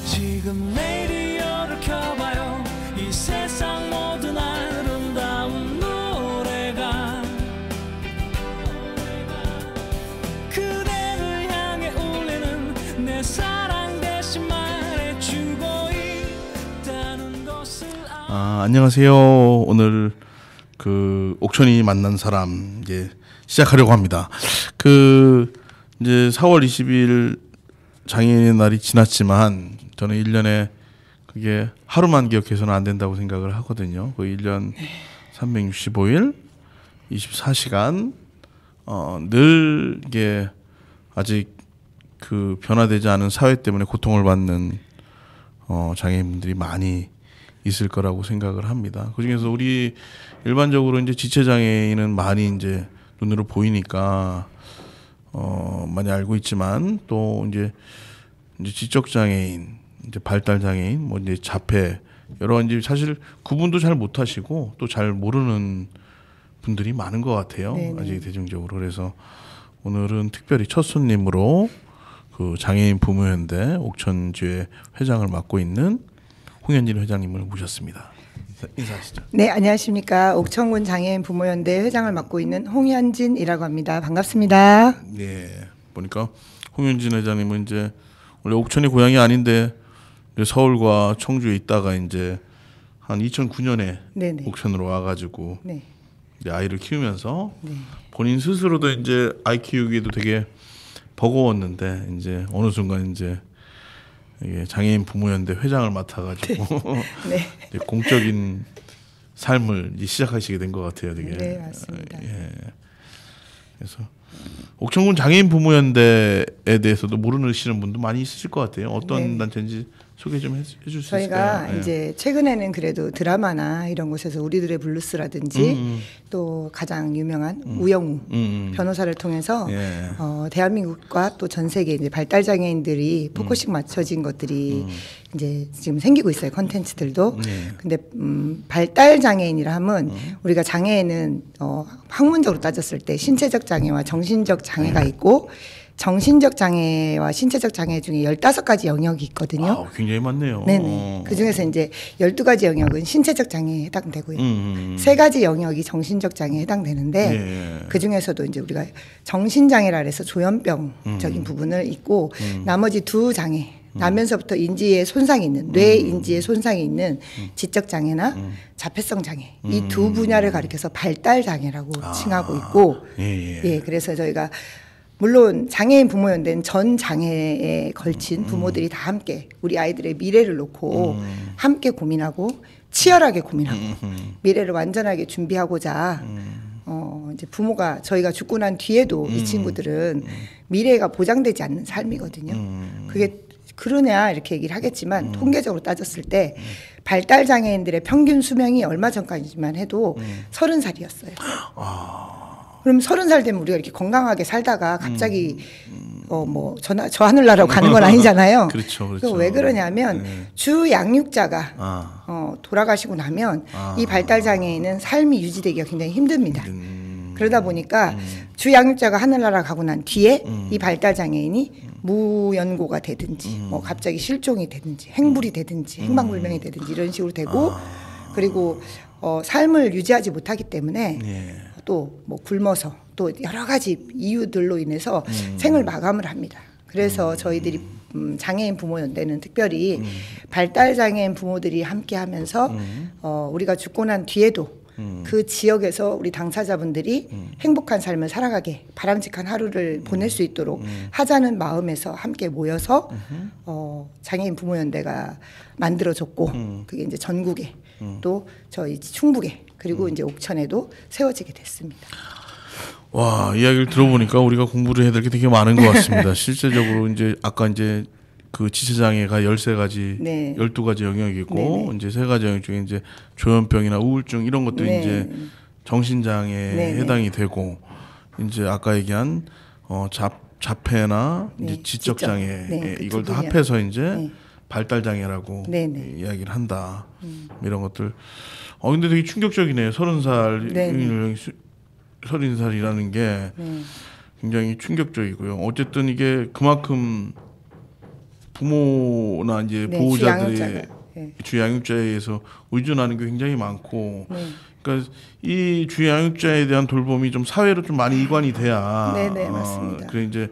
지금 레디오를 켜봐요. 이 세상 모든 아름다운 노래가 그대를 향해 울리는 내 사랑 대신 말해주고 있다는 것을 안녕하세요. 오늘 그 옥천이 만난 사람 이제 시작하려고 합니다. 이제 4월 20일 장애인의 날이 지났지만 저는 1년에 그게 하루만 기억해서는 안 된다고 생각을 하거든요. 그 1년 365일 24시간 늘 이게 아직 그 변화되지 않은 사회 때문에 고통을 받는 장애인분들이 많이 있을 거라고 생각을 합니다. 그중에서 우리 일반적으로 이제 지체 장애인은 많이 이제 눈으로 보이니까 많이 알고 있지만 또 이제 지적 장애인, 이제 발달 장애인, 뭐 이제 자폐 여러 이제 사실 구분도 잘 못하시고 또 잘 모르는 분들이 많은 것 같아요. 네네. 아직 대중적으로. 그래서 오늘은 특별히 첫 손님으로 그 장애인 부모연대 옥천지회 회장을 맡고 있는 홍현진 회장님을 모셨습니다. 인사하시죠. 네, 안녕하십니까. 옥천군 장애인 부모연대 회장을 맡고 있는 홍현진이라고 합니다. 반갑습니다. 네, 보니까 홍현진 회장님은 이제 원래 옥천이 고향이 아닌데 서울과 청주에 있다가 이제 한 2009년에 네네. 옥천으로 와가지고 네. 이제 아이를 키우면서 네. 본인 스스로도 이제 아이 키우기도 되게 버거웠는데 이제 어느 순간 이제 이게 장애인 부모연대 회장을 맡아가지고 네. 이제 공적인 삶을 이제 시작하시게 된 것 같아요, 되게. 네, 맞습니다. 예. 그래서 옥천군 장애인 부모연대에 대해서도 모르시는 분도 많이 있으실 것 같아요. 어떤 네. 단체인지 소개 좀 해줄 수 있을까요? 저희가 이제 최근에는 그래도 드라마나 이런 곳에서 우리들의 블루스라든지 또 가장 유명한 우영우 변호사를 통해서 예. 대한민국과 또 전 세계 이제 발달 장애인들이 포커싱 맞춰진 것들이 이제 지금 생기고 있어요. 컨텐츠들도. 예. 근데 발달 장애인이라 하면 우리가 장애는 학문적으로 따졌을 때 신체적 장애와 정신적 장애가 있고. 정신적 장애와 신체적 장애 중에 15가지 영역이 있거든요. 굉장히 많네요. 네네. 그 중에서 이제 12가지 영역은 신체적 장애에 해당되고요. 3가지 영역이 정신적 장애에 해당되는데 네. 그 중에서도 이제 우리가 정신장애라 해서 조현병적인 부분을 있고 나머지 2장애 나면서부터 인지에 손상이 있는 뇌 인지에 손상이 있는 지적 장애나 자폐성 장애 이 2 분야를 가리켜서 발달 장애라고 칭하고 있고 예, 그래서 저희가 물론 장애인 부모연대는 전 장애에 걸친 부모들이 다 함께 우리 아이들의 미래를 놓고 함께 고민하고 치열하게 고민하고 미래를 완전하게 준비하고자 이제 부모가 저희가 죽고 난 뒤에도 이 친구들은 미래가 보장되지 않는 삶이거든요. 그게 그러냐 이렇게 얘기를 하겠지만 통계적으로 따졌을 때 발달 장애인들의 평균 수명이 얼마 전까지만 해도 30살이었어요. 그럼 30살 되면 우리가 이렇게 건강하게 살다가 갑자기 뭐 저 하늘나라로 가는 건 아니잖아요. 그렇죠. 그래서 왜 그러냐면 주 양육자가 돌아가시고 나면 이 발달 장애인은 삶이 유지되기가 굉장히 힘듭니다. 그러다 보니까 주 양육자가 하늘나라 가고 난 뒤에 이 발달 장애인이 무연고가 되든지 뭐 갑자기 실종이 되든지 행불이 되든지 행방불명이 되든지 이런 식으로 되고 그리고 삶을 유지하지 못하기 때문에 또 뭐 굶어서 또 여러 가지 이유들로 인해서 생을 마감을 합니다. 그래서 저희들이 장애인 부모연대는 특별히 발달 장애인 부모들이 함께하면서 우리가 죽고 난 뒤에도 그 지역에서 우리 당사자분들이 행복한 삶을 살아가게 바람직한 하루를 보낼 수 있도록 하자는 마음에서 함께 모여서 장애인 부모연대가 만들어졌고 그게 이제 전국에 또 저희 충북에 그리고 이제 옥천에도 세워지게 됐습니다. 와, 이야기를 들어보니까 우리가 공부를 해야 될 게 되게 많은 것 같습니다. 실제적으로 이제 아까 이제 그 지체장애가 13가지, 네. 12가지 영역이고 네네. 이제 3가지 영역 중에 이제 조현병이나 우울증 이런 것들이 네. 이제 정신장애에 네네. 해당이 되고 이제 아까 얘기한 자폐나 네. 이제 지적장애 네. 이걸 다 합해서 이제 네. 발달장애라고 이야기를 한다. 이런 것들. 근데 되게 충격적이네요. 30살이라는 게 굉장히 충격적이고요. 어쨌든 이게 그만큼 부모나 이제 네, 보호자들의 네. 주양육자에 의해서 의존하는 게 굉장히 많고, 그러니까 이 주양육자에 대한 돌봄이 좀 사회로 좀 많이 이관이 돼야, 네네 맞습니다. 그래 이제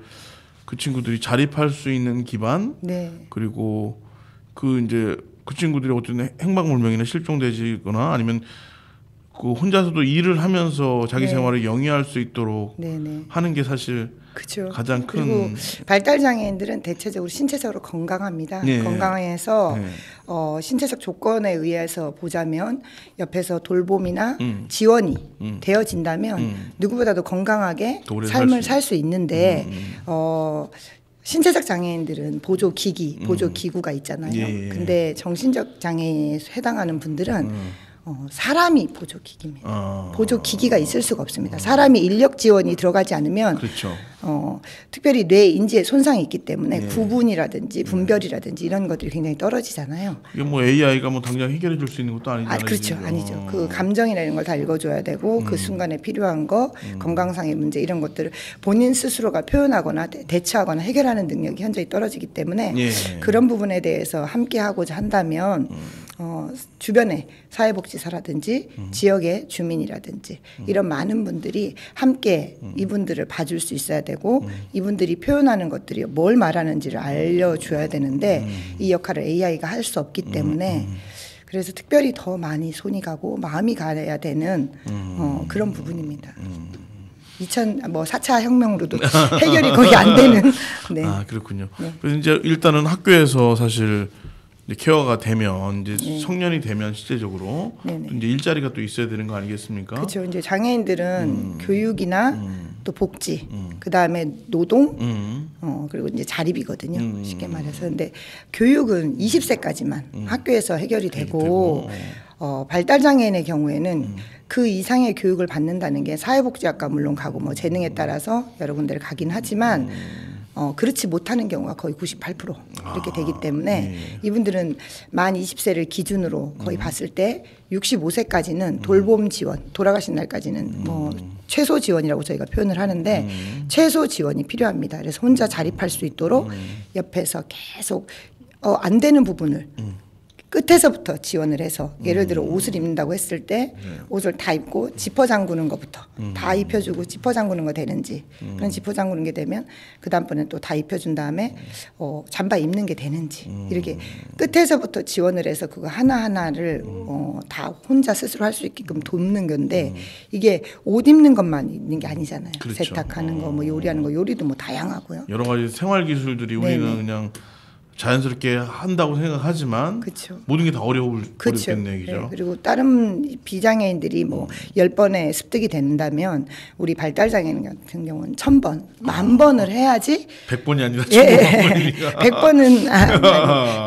그 친구들이 자립할 수 있는 기반, 네. 그리고 그 이제 그 친구들이 어떤 행방불명이나 실종되거나 아니면 그 혼자서도 일을 하면서 자기 네. 생활을 영위할 수 있도록 네네. 하는 게 사실 그렇죠. 가장 큰. 그리고 발달 장애인들은 대체적으로 신체적으로 건강합니다. 네. 건강해서 네. 신체적 조건에 의해서 보자면 옆에서 돌봄이나 지원이 되어진다면 누구보다도 건강하게 오래 삶을 살 수 있는데 신체적 장애인들은 보조 기기, 보조 기구가 있잖아요. 예. 근데 정신적 장애에 해당하는 분들은 사람이 보조 기기입니다. 보조 기기가 있을 수가 없습니다. 사람이 인력 지원이 들어가지 않으면 그렇죠. 특별히 뇌 인지에 손상이 있기 때문에 구분이라든지 분별이라든지 이런 것들이 굉장히 떨어지잖아요. 이게 뭐 AI가 뭐 당장 해결해 줄 수 있는 것도 아니잖아요. 그렇죠. 아니죠. 그 감정이나 이런 걸 다 읽어줘야 되고 그 순간에 필요한 거, 건강상의 문제 이런 것들을 본인 스스로가 표현하거나 대처하거나 해결하는 능력이 현저히 떨어지기 때문에 예. 그런 부분에 대해서 함께 하고자 한다면 주변에 사회복지사라든지 지역의 주민이라든지 이런 많은 분들이 함께 이분들을 봐줄 수 있어야 되고 이분들이 표현하는 것들이 뭘 말하는지를 알려줘야 되는데 이 역할을 AI가 할 수 없기 때문에 그래서 특별히 더 많이 손이 가고 마음이 가야 되는 그런 부분입니다. 4차 혁명으로도 해결이 거의 안 되는. 네. 아 그렇군요. 네. 그래서 이제 일단은 학교에서 사실 이제 케어가 되면 이제 네. 성년이 되면 실제적으로 네네. 또 이제 일자리가 또 있어야 되는 거 아니겠습니까? 그렇죠. 이제 장애인들은 교육이나 또 복지, 그 다음에 노동, 그리고 이제 자립이거든요. 쉽게 말해서. 근데 교육은 20세까지만 학교에서 해결이 되고 발달 장애인의 경우에는 그 이상의 교육을 받는다는 게 사회복지학과 물론 가고 뭐 재능에 따라서 여러 군데를 가긴 하지만. 그렇지 못하는 경우가 거의 98% 이렇게 되기 때문에 이분들은 만 20세를 기준으로 거의 봤을 때 65세까지는 돌봄 지원, 돌아가신 날까지는 뭐 최소 지원이라고 저희가 표현을 하는데 최소 지원이 필요합니다. 그래서 혼자 자립할 수 있도록 옆에서 계속 안 되는 부분을 끝에서부터 지원을 해서 예를 들어 옷을 입는다고 했을 때 옷을 다 입고 지퍼 잠그는 것부터 다 입혀주고 지퍼 잠그는 거 되는지 그런 지퍼 잠그는 게 되면 그 다음번에 또 다 입혀준 다음에 잠바 입는 게 되는지 이렇게 끝에서부터 지원을 해서 그거 하나하나를 다 혼자 스스로 할 수 있게끔 돕는 건데 이게 옷 입는 것만 있는 게 아니잖아요. 그렇죠. 세탁하는 거 뭐 요리하는 거 요리도 뭐 다양하고요. 여러 가지 생활 기술들이 우리는 네네. 그냥 자연스럽게 한다고 생각하지만 그쵸. 모든 게 다 어렵겠네 네. 얘기죠. 그리고 다른 비장애인들이 뭐 10번에 습득이 된다면 우리 발달 장애인 같은 경우는 1000번, 10,000번을 해야지 100번이 아니라 예, 1000번이니까. 100번은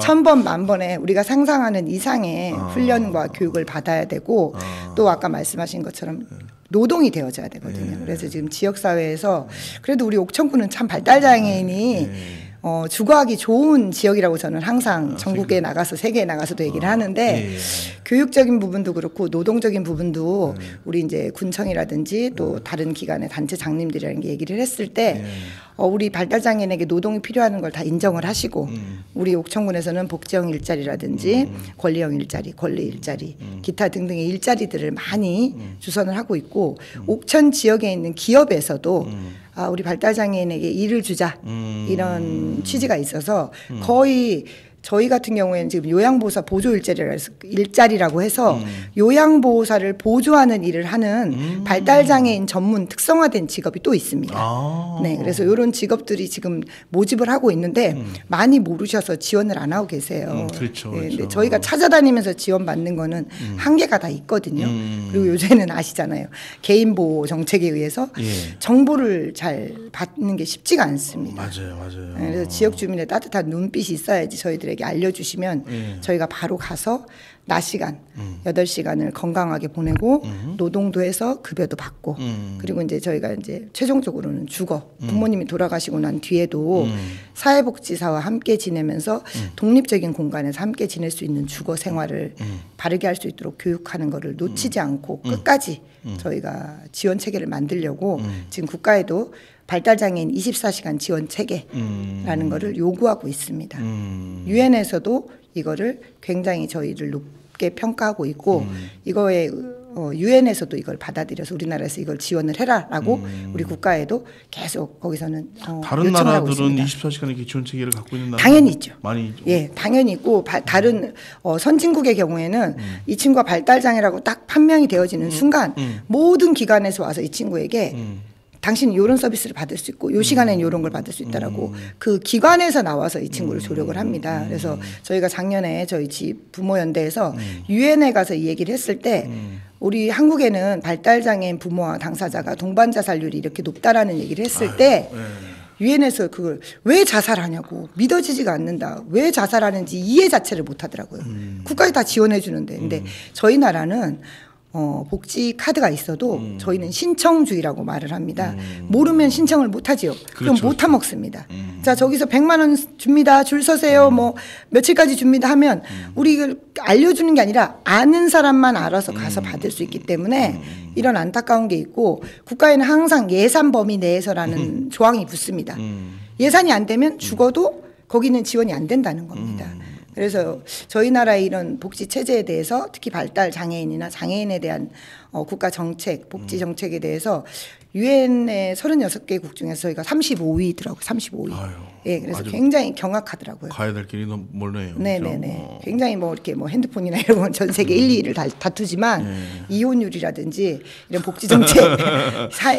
1000번, 10,000번에 우리가 상상하는 이상의 훈련과 교육을 받아야 되고 또 아까 말씀하신 것처럼 노동이 되어져야 되거든요. 그래서 지금 지역사회에서 그래도 우리 옥천구는 참 발달장애인이 주거하기 좋은 지역이라고 저는 항상 전국에 나가서 세계에 나가서도 얘기를 하는데 교육적인 부분도 그렇고 노동적인 부분도 우리 이제 군청이라든지 또 다른 기관의 단체 장님들이라는 게 얘기를 했을 때 우리 발달장애인에게 노동이 필요한 걸 다 인정을 하시고 우리 옥천군에서는 복지형 일자리라든지 권리형 일자리, 권리 일자리, 기타 등등의 일자리들을 많이 주선을 하고 있고 옥천 지역에 있는 기업에서도 우리 발달장애인에게 일을 주자 이런 취지가 있어서 거의 저희 같은 경우에는 지금 요양보호사 보조 일자리라고 해서 요양보호사를 보조하는 일을 하는 발달장애인 전문 특성화된 직업이 또 있습니다. 네, 그래서 이런 직업들이 지금 모집을 하고 있는데 많이 모르셔서 지원을 안 하고 계세요. 그렇죠, 네, 그렇죠. 근데 저희가 찾아다니면서 지원받는 거는 한계가 다 있거든요. 그리고 요새는 아시잖아요. 개인보호 정책에 의해서 정보를 잘 받는 게 쉽지가 않습니다. 맞아요. 네, 그래서 지역 주민의 따뜻한 눈빛이 있어야지 저희들에게 알려주시면 저희가 바로 가서 낮 시간 8시간을 건강하게 보내고 노동도 해서 급여도 받고 그리고 이제 저희가 이제 최종적으로는 주거 부모님이 돌아가시고 난 뒤에도 사회복지사와 함께 지내면서 독립적인 공간에서 함께 지낼 수 있는 주거 생활을 바르게 할 수 있도록 교육하는 거를 놓치지 않고 끝까지 저희가 지원 체계를 만들려고 지금 국가에도 발달장애인 24시간 지원 체계라는 거를 요구하고 있습니다. 유엔에서도 이거를 굉장히 저희를 높게 평가하고 있고 이거에 유엔에서도 이걸 받아들여서 우리나라에서 이걸 지원을 해라라고 우리 국가에도 계속 거기서는 다른 나라들은 24시간 이렇게 지원 체계를 갖고 있는 나라 당연히 있죠. 많이 있죠. 예, 당연히 있고 다른 선진국의 경우에는 이 친구가 발달 장애라고 딱 판명이 되어지는 순간 모든 기관에서 와서 이 친구에게 당신이 이런 서비스를 받을 수 있고 이 시간에는 이런 걸 받을 수 있다라고 그 기관에서 나와서 이 친구를 조력을 합니다. 그래서 저희가 작년에 저희 집 부모연대에서 유엔에 가서 이 얘기를 했을 때 우리 한국에는 발달장애인 부모와 당사자가 동반 자살률이 이렇게 높다라는 얘기를 했을 때 유엔에서 그걸 왜 자살하냐고 믿어지지가 않는다. 왜 자살하는지 이해 자체를 못 하더라고요. 국가에 다 지원해 주는데. 근데 저희 나라는 복지 카드가 있어도 저희는 신청주의라고 말을 합니다. 모르면 신청을 못 하지요. 그럼 그렇죠. 못 타먹습니다. 자, 저기서 100만 원 줍니다. 줄 서세요. 뭐 며칠까지 줍니다 하면 우리 이걸 알려주는 게 아니라 아는 사람만 알아서 가서 받을 수 있기 때문에 이런 안타까운 게 있고 국가에는 항상 예산 범위 내에서라는 조항이 붙습니다. 예산이 안 되면 죽어도 거기는 지원이 안 된다는 겁니다. 그래서 저희 나라의 이런 복지 체제에 대해서 특히 발달 장애인이나 장애인에 대한 국가 정책, 복지 정책에 대해서 유엔의 36개국 중에서 저희가 35위더라고요. 35위. 아유, 예, 그래서 굉장히 경악하더라고요. 가야 될 길이 너무 멀네요. 네네네. 굉장히 뭐 이렇게 뭐 핸드폰이나 이런 건 전 세계 1, 2위를 다투지만 이혼율이라든지 이런 복지 정책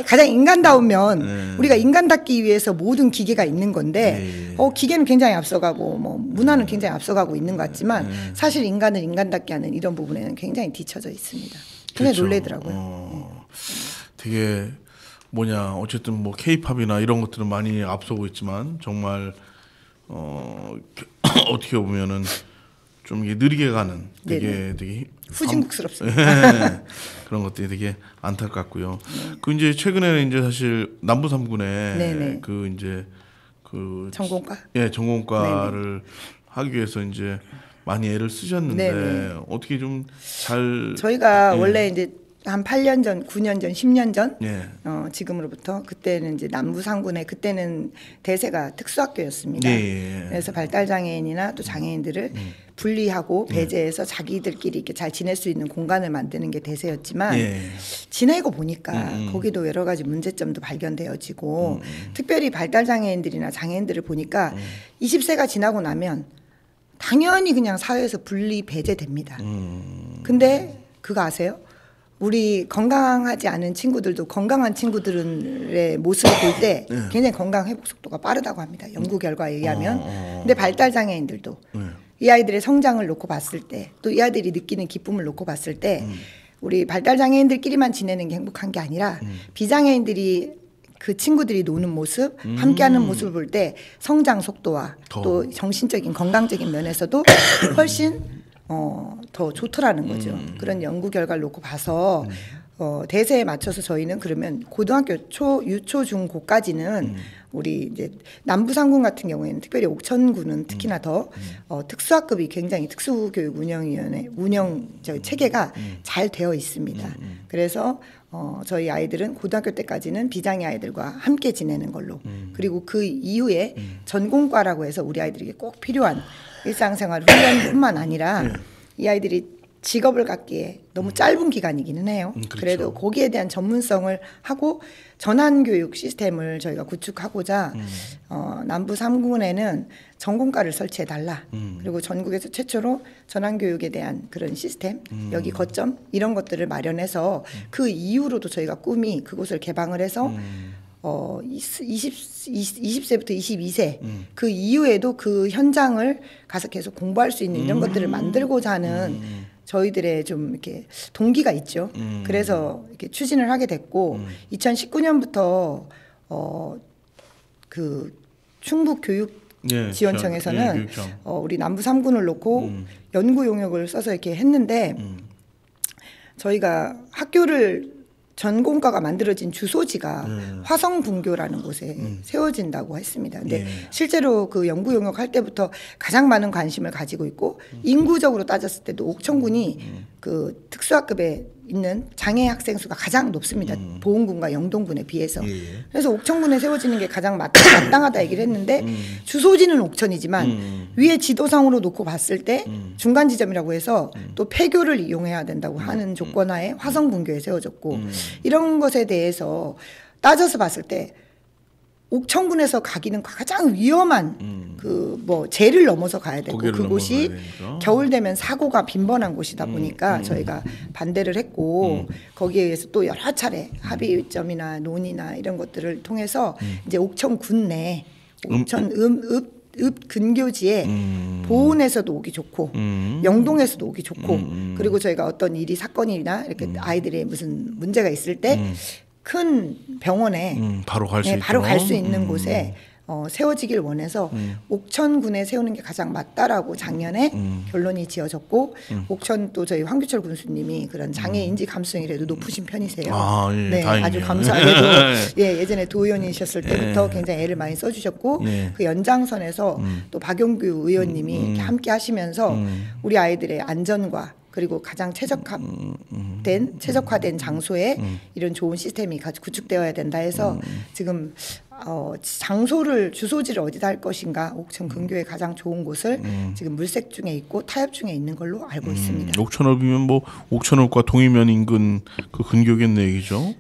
가장 인간다운 면 우리가 인간답기 위해서 모든 기계가 있는 건데 기계는 굉장히 앞서가고 뭐 문화는 굉장히 앞서가고 있는 것 같지만 사실 인간을 인간답게 하는 이런 부분에는 굉장히 뒤처져 있습니다. 굉장히 그렇죠. 놀래더라고요. 되게 어쨌든 뭐 K-팝이나 이런 것들은 많이 앞서고 있지만 정말 어떻게 보면은 좀 이게 느리게 가는 되게 후진국스럽습니다. 그런 것들이 되게 안타깝고요. 그 이제 최근에는 이제 사실 남부 3군에 그 이제 그 전공과 전공과를 하기 위해서 이제 많이 애를 쓰셨는데 어떻게 좀 잘 저희가 원래 이제 한 8년 전, 9년 전, 10년 전 지금으로부터 그때는 이제 남부 상군에 그때는 대세가 특수학교였습니다. 그래서 발달 장애인이나 또 장애인들을 분리하고 배제해서 자기들끼리 이렇게 잘 지낼 수 있는 공간을 만드는 게 대세였지만 지내고 보니까 거기도 여러 가지 문제점도 발견되어지고 특별히 발달 장애인들이나 장애인들을 보니까 20세가 지나고 나면 당연히 그냥 사회에서 분리 배제됩니다. 근데 그거 아세요? 우리 건강하지 않은 친구들도 건강한 친구들의 모습을 볼 때 굉장히 건강 회복 속도가 빠르다고 합니다. 연구 결과에 의하면. 근데 발달 장애인들도 이 아이들의 성장을 놓고 봤을 때 또 이 아이들이 느끼는 기쁨을 놓고 봤을 때 우리 발달 장애인들끼리만 지내는 게 행복한 게 아니라 비장애인들이 그 친구들이 노는 모습, 함께하는 모습을 볼 때 성장 속도와 또 정신적인 건강적인 면에서도 훨씬 더 좋더라는 거죠. 그런 연구 결과를 놓고 봐서 대세에 맞춰서 저희는 그러면 고등학교 유초, 중, 고까지는 우리 이제 남부 상군 같은 경우에는 특별히 옥천군은 특히나 더 특수학급이 굉장히 특수교육 운영위원회 체계가 잘 되어 있습니다. 그래서 저희 아이들은 고등학교 때까지는 비장애 아이들과 함께 지내는 걸로 그리고 그 이후에 전공과라고 해서 우리 아이들에게 꼭 필요한 일상생활 훈련뿐만 아니라 이 아이들이 직업을 갖기에 너무 짧은 기간이기는 해요. 그렇죠. 그래도 거기에 대한 전문성을 하고 전환교육 시스템을 저희가 구축하고자 남부 3군에는 전공과를 설치해달라. 그리고 전국에서 최초로 전환교육에 대한 그런 시스템, 여기 거점 이런 것들을 마련해서 그 이후로도 저희가 꿈이 그곳을 개방을 해서 20세부터 22세 그 이후에도 그 현장을 가서 계속 공부할 수 있는 이런 것들을 만들고자 하는 저희들의 좀 이렇게 동기가 있죠. 그래서 이렇게 추진을 하게 됐고 2019년부터 그 충북 교육 지원청에서는 우리 남부 3군을 놓고 연구 용역을 써서 이렇게 했는데 저희가 학교를 전공과가 만들어진 주소지가 화성분교라는 곳에 세워진다고 했습니다. 근데 실제로 그 연구 용역할 때부터 가장 많은 관심을 가지고 있고 인구적으로 따졌을 때도 옥천군이 그 특수학급의 있는 장애 학생 수가 가장 높습니다. 보은군과 영동군에 비해서. 예. 그래서 옥천군에 세워지는 게 가장 마땅하다 얘기를 했는데 주소지는 옥천이지만 위에 지도상으로 놓고 봤을 때 중간 지점이라고 해서 또 폐교를 이용해야 된다고 하는 조건하에 화성분교에 세워졌고 이런 것에 대해서 따져서 봤을 때 옥천군에서 가기는 가장 위험한 그 뭐 제를 넘어서 가야 되고 그곳이 겨울 되면 사고가 빈번한 곳이다 보니까 저희가 반대를 했고 거기에 의해서 또 여러 차례 합의점이나 논의나 이런 것들을 통해서 이제 옥천군 내 옥천 읍 근교지에 보은에서도 오기 좋고 영동에서도 오기 좋고 그리고 저희가 어떤 일이 사건이나 이렇게 아이들의 무슨 문제가 있을 때 큰 병원에 바로 갈 수 있는 곳에 세워지길 원해서 옥천군에 세우는 게 가장 맞다라고 작년에 결론이 지어졌고 옥천 또 저희 황규철 군수님이 그런 장애 인지 감수성이라도 높으신 편이세요. 아, 예, 네, 다행이네요. 아주 감사하게도 예, 예전에 도의원이셨을 때부터 굉장히 애를 많이 써주셨고 그 연장선에서 또 박용규 의원님이 이렇게 함께 하시면서 우리 아이들의 안전과 그리고 가장 최적화된 장소에 이런 좋은 시스템이 구축되어야 된다 해서 지금 장소를 주소지를 어디다 할 것인가 옥천 근교에 가장 좋은 곳을 지금 물색 중에 있고 타협 중에 있는 걸로 알고 있습니다. 옥천읍이면 뭐 옥천읍과 동이면 인근 그 근교겠네 얘기죠.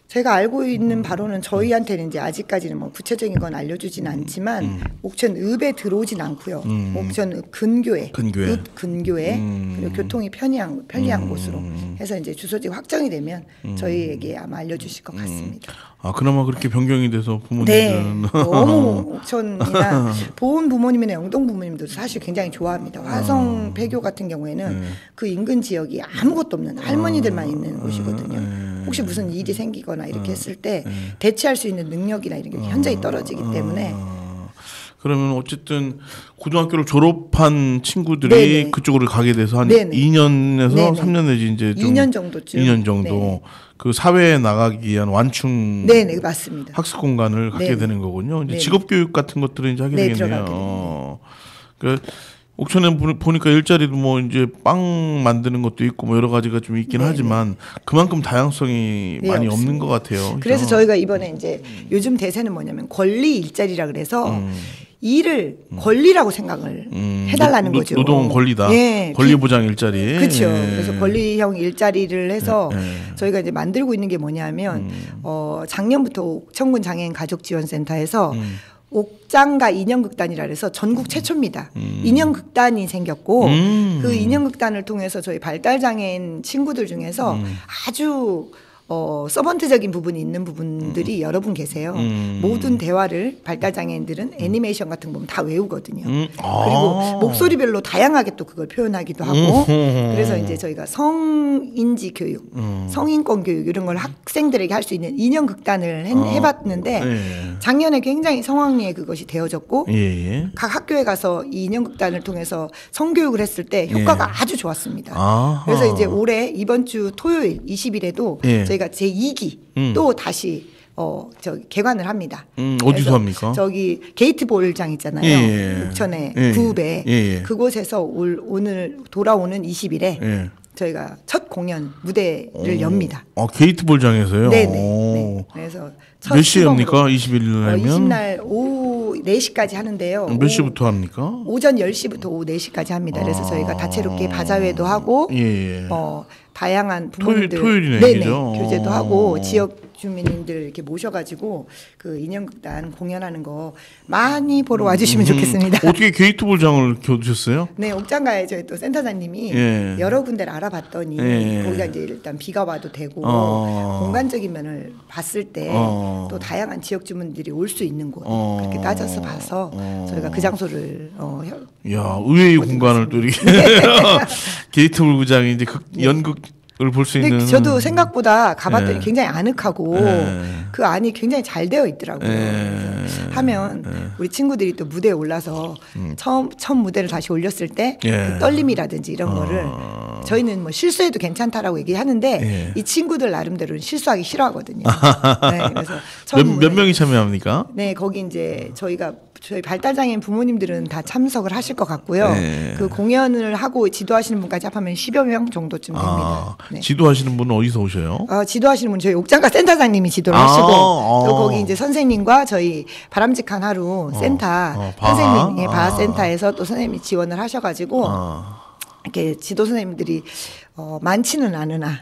제가 알고 있는 바로는 저희한테는 이제 아직까지는 뭐 구체적인 건 알려주진 않지만 옥천읍에 들어오진 않고요. 옥천읍 근교에 읍 근교에 그리고 교통이 편리한 곳으로 해서 이제 주소지 확정이 되면 저희에게 아마 알려주실 것 같습니다. 아 그나마 그렇게 변경이 돼서 부모님들은 네, 너무 옥천이나 보은 부모님이나 영동 부모님도 사실 굉장히 좋아합니다. 화성 폐교 같은 경우에는 그 인근 지역이 아무것도 없는 할머니들만 있는 곳이거든요. 혹시 무슨 일이 생기거나 이렇게 했을 때 대체할 수 있는 능력이나 이런 게 현저히 떨어지기 때문에 그러면 어쨌든 고등학교를 졸업한 친구들이 네네. 그쪽으로 가게 돼서 한 네네. 2년에서 네네. 3년 내지 이제 좀 2년 정도쯤 2년 정도 네. 그 사회에 나가기 위한 완충 네네 맞습니다. 학습 공간을 갖게 네네. 되는 거군요. 이제 네네. 직업 교육 같은 것들을 이제 하게 네, 되겠네요. 그 옥천에 보니까 일자리도 뭐 이제 빵 만드는 것도 있고 뭐 여러 가지가 좀 있긴 네네. 하지만 그만큼 다양성이 네, 많이 없습니다. 없는 것 같아요. 그래서 그죠? 저희가 이번에 이제 요즘 대세는 뭐냐면 권리 일자리라 그래서 일을 권리라고 생각을 해달라는 거죠. 노동은 권리다. 예, 권리 보장 일자리. 그렇죠. 예. 그래서 권리형 일자리를 해서 저희가 이제 만들고 있는 게 뭐냐면 작년부터 옥천군 장애인 가족지원센터에서 옥장가 인형극단이라 해서 전국 최초입니다. 인형극단이 생겼고 그 인형극단을 통해서 저희 발달장애인 친구들 중에서 아주 서번트적인 부분이 있는 부분들이 여러 분 계세요. 모든 대화를 발달장애인들은 애니메이션 같은 거 보면 다 외우거든요. 그리고 목소리별로 다양하게 또 그걸 표현하기도 하고 그래서 이제 저희가 성인지 교육, 성인권 교육 이런 걸 학생들에게 할 수 있는 인형극단을 해봤는데 작년에 굉장히 성황리에 그것이 되어졌고 예. 각 학교에 가서 이 인형극단을 통해서 성교육을 했을 때 효과가 아주 좋았습니다. 아하. 그래서 이제 올해 이번 주 토요일 20일에도 저희가 제2기 또 다시 개관을 합니다. 어디서 그래서 합니까? 저기 게이트볼장 있잖아요. 예. 옥천의 예. 구읍에 예. 그곳에서 오늘 돌아오는 20일에 저희가 첫 공연 무대를 엽니다. 게이트볼장에서요? 네네. 네. 그래서 몇 시에 합니까? 21일 날면? 20날 오후 4시까지 하는데요. 몇 시부터 합니까? 오전 10시부터 오후 4시까지 합니다. 그래서 저희가 다채롭게 바자회도 하고 다양한 부모님들 토요일이네, 네네, 그죠? 교제도 하고 지역 주민들 이렇게 모셔가지고 그 인형극단 공연하는 거 많이 보러 와주시면 좋겠습니다. 어떻게 게이트볼장을 겨두셨어요? 네, 옥장가에 저희 또 센터장님이 여러 군데를 알아봤더니 거기가 이제 일단 비가 와도 되고 공간적인 면을 봤을 때 또 다양한 지역 주민들이 올 수 있는 곳 그렇게 따져서 봐서 저희가 그 장소를 야 의외의 공간을 또 이렇게 게이트볼장이 이제 연극을 볼 수 있는. 저도 생각보다 가봤더니 굉장히 아늑하고 그 안이 굉장히 잘 되어 있더라고요. 하면 우리 친구들이 또 무대에 올라서 처음 무대를 다시 올렸을 때 그 떨림이라든지 이런 거를 저희는 뭐 실수해도 괜찮다라고 얘기하는데 예. 이 친구들 나름대로는 실수하기 싫어하거든요. 네, 그래서 몇 명이 참여합니까? 네, 거기 이제 저희 발달장애인 부모님들은 다 참석을 하실 것 같고요. 네. 그 공연을 하고 지도하시는 분까지 합하면 10여 명 정도쯤 됩니다. 네. 지도하시는 분은 어디서 오셔요? 지도하시는 분 저희 옥장가 센터장님이 지도를 하시고 또 거기 이제 선생님과 저희 바람직한 하루 센터 선생님 바하센터에서 또 선생님이 지원을 하셔가지고 이렇게 지도 선생님들이 많지는 않으나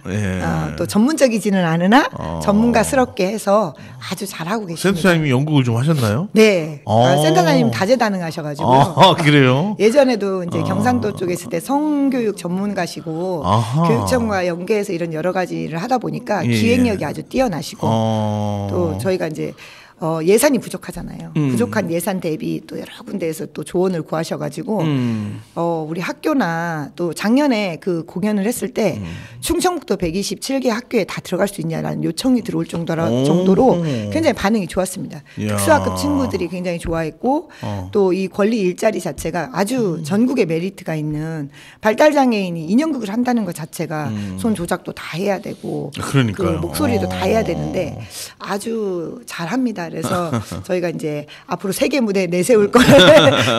또 전문적이지는 않으나 전문가스럽게 해서 아주 잘하고 계십니다. 센터장님이 연구를 좀 하셨나요? 네. 센터장님 다재다능하셔가지고요. 그래요? 예전에도 이제 경상도 쪽에 있을 때 성교육 전문가시고 교육청과 연계해서 이런 여러 가지를 하다 보니까 기획력이 아주 뛰어나시고 또 저희가 이제 예산이 부족하잖아요. 부족한 예산 대비 또 여러 군데에서 또 조언을 구하셔가지고 우리 학교나 또 작년에 그 공연을 했을 때 충청북도 127개 학교에 다 들어갈 수 있냐라는 요청이 들어올 정도로 굉장히 반응이 좋았습니다. 특수학급 친구들이 굉장히 좋아했고 또 이 권리 일자리 자체가 아주 전국에 메리트가 있는 발달장애인이 인형극을 한다는 것 자체가 손 조작도 다 해야 되고 그 목소리도 다 해야 되는데 아주 잘합니다. 그래서 저희가 이제 앞으로 세계 무대에 내세울 걸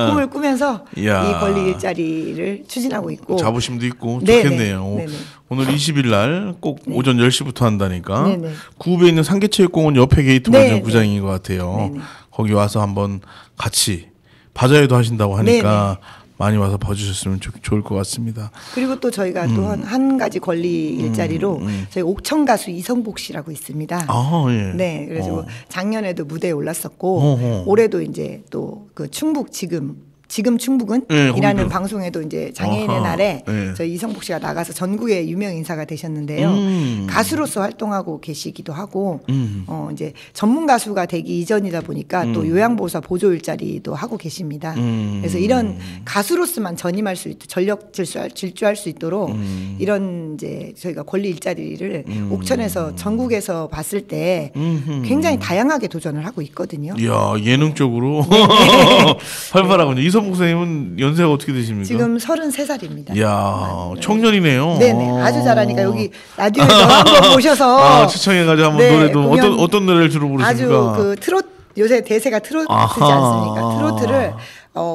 꿈을 꾸면서 이 권리 일자리를 추진하고 있고 자부심도 있고 좋겠네요. 네네. 오늘 20일 날 꼭 오전 10시부터 한다니까 구읍에 있는 상계체육공원 옆에 게이트 맞은 구장인 것 같아요. 거기 와서 한번 같이 바자회도 하신다고 하니까 많이 와서 봐주셨으면 좋을 것 같습니다. 그리고 또 저희가 또 한 가지 권리 일자리로 저희 옥천 가수 이성복 씨라고 있습니다. 네, 그래서 작년에도 무대에 올랐었고 올해도 이제 또 그 충북 지금 충북은 이라는 방송에도 이제 장애인의 날에 저희 이성복 씨가 나가서 전국의 유명 인사가 되셨는데요. 가수로서 활동하고 계시기도 하고 이제 전문 가수가 되기 이전이다 보니까 또 요양보호사 보조 일자리도 하고 계십니다. 그래서 이런 가수로서만 전임할 수 있도록 전력 질주할 수 있도록 이런 이제 저희가 권리 일자리를 옥천에서 전국에서 봤을 때 굉장히 다양하게 도전을 하고 있거든요. 이야, 예능적으로 활발하군요. 이성복 선생님은 연세가 어떻게 되십니까? 지금 33살입니다. 이야, 청년이네요. 네네, 아주 잘하니까 여기 라디오에서 한번 모셔서 초청해가지고 한번 노래도 어떤 노래를 주로 부르십니까? 아주 그 트로트 요새 대세가 트로트지 않습니까? 트로트를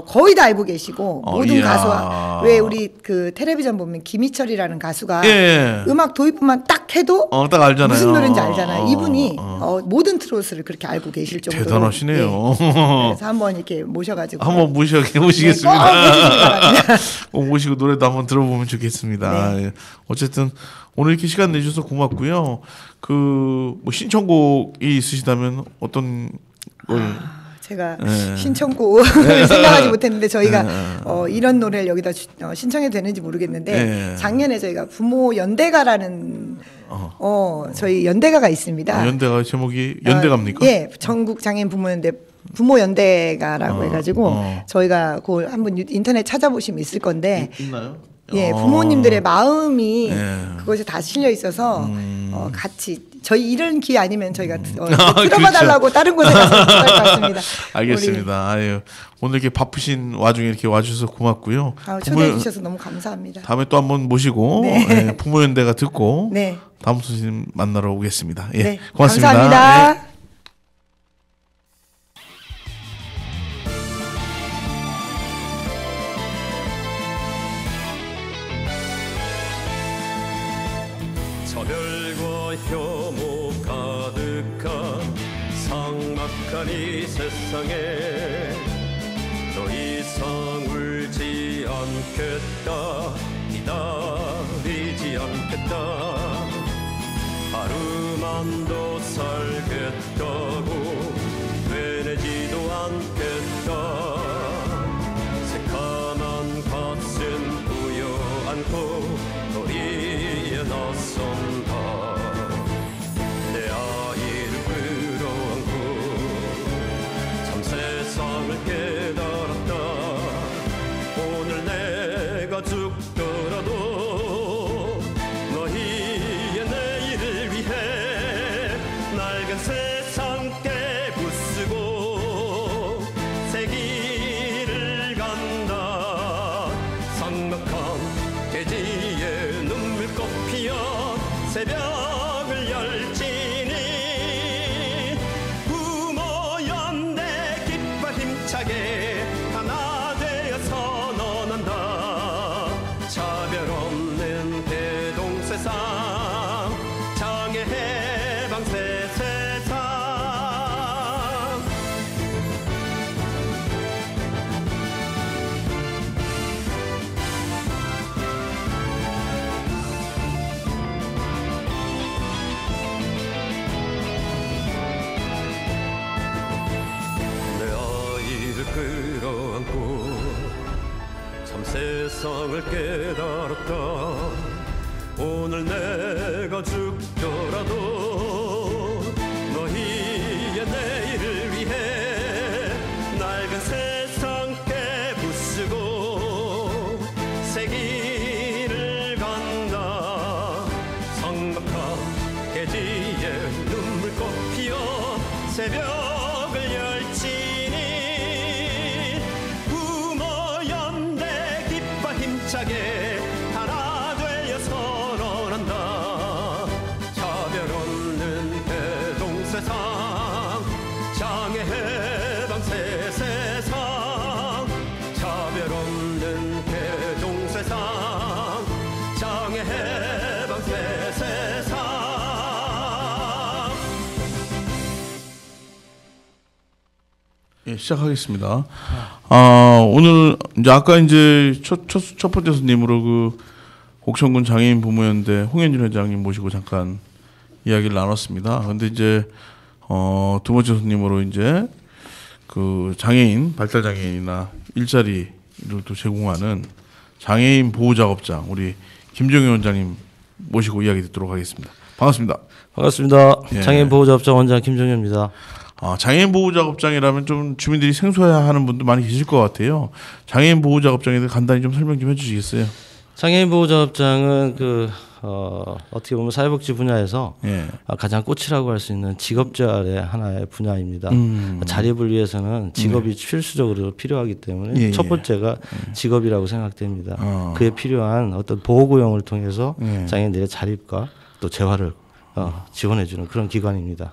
거의 다 알고 계시고 모든 가수와 왜 우리 그 텔레비전 보면 김희철이라는 가수가 음악 도입부만 딱 해도 딱 알잖아요. 무슨 노래인지 알잖아요. 이분이 모든 트로트를 그렇게 알고 계실 정도로 대단하시네요. 그래서 한번 이렇게 모셔가지고 한번 모시겠습니다. 모시고 노래도 한번 들어보면 좋겠습니다. 어쨌든 오늘 이렇게 시간 내주셔서 고맙고요. 뭐 신청곡이 있으시다면 어떤 걸? 제가 신청곡을 생각하지 못했는데 저희가 이런 노래를 여기다 신청해도 되는지 모르겠는데 작년에 저희가 부모 연대가라는 저희 연대가가 있습니다. 연대가 제목이 연대가입니까? 전국 장애인 부모연대 부모 연대가라고 해가지고 저희가 그 한번 인터넷 찾아보시면 있을 건데 있나요? 부모님들의 마음이 그것에 다 실려 있어서 같이 저희 이런 기회 아니면 저희가 들어봐 달라고 그렇죠. 다른 곳에 가서 할 것 같습니다. 알겠습니다. 오늘 이렇게 바쁘신 와중에 이렇게 와주셔서 고맙고요. 초대해 주셔서 너무 감사합니다. 다음에 또 한번 모시고 부모연대가 듣고 다음 선생님 만나러 오겠습니다. 고맙습니다. 감사합니다. 차별과 혐오 가득한 삭막한 이 세상에 더 이상 울지 않겠다 기다리지 않겠다 하루만 더 살겠다고 되뇌지도 않겠다 새카만 가슴 부여안고 거리에 나선다 내 아이를 끌어안고 참 세상을 깨달았다 오늘 내가 죽더라도 너희의 내일을 위해 힘차게 하나 되어 선언한다. 차별 없는 대동세상 장애 해방 새 세상. 끌어안고 참 세상을 깨달았다. 오늘 내가 죽더라도 너희의 내일을 위해 낡은 세상 깨부수고 새 길을 간다. 성막한 대지에 눈물꽃 피어 새벽을 열지니 힘차게 하나 되어 선언한다. 차별 없는 대동세상 장애 해방 새 세상. 차별 없는 대동세상 장애 해방 새 세상. 예, 시작하겠습니다. 오늘 이제 아까 이제 첫 번째 손님으로 그 옥천군 장애인 부모연대 홍현준 회장님 모시고 잠깐 이야기를 나눴습니다. 근데 이제 두 번째 손님으로 이제 그 장애인, 발달 장애인이나 일자리를 또 제공하는 장애인 보호작업장 우리 김정현 원장님 모시고 이야기 듣도록 하겠습니다. 반갑습니다. 반갑습니다. 예. 장애인 보호작업장 원장 김정현입니다. 장애인 보호작업장이라면 좀 주민들이 생소해하는 분도 많이 계실 것 같아요. 장애인 보호작업장에 대해 간단히 좀 설명 좀 해주시겠어요? 장애인 보호작업장은 어떻게 보면 사회복지 분야에서 예. 가장 꽃이라고 할 수 있는 직업자의 하나의 분야입니다. 자립을 위해서는 직업이 필수적으로 필요하기 때문에 예, 첫 번째가 직업이라고 생각됩니다. 그에 필요한 어떤 보호고용을 통해서 장애인들의 자립과 또 재활을 지원해주는 그런 기관입니다.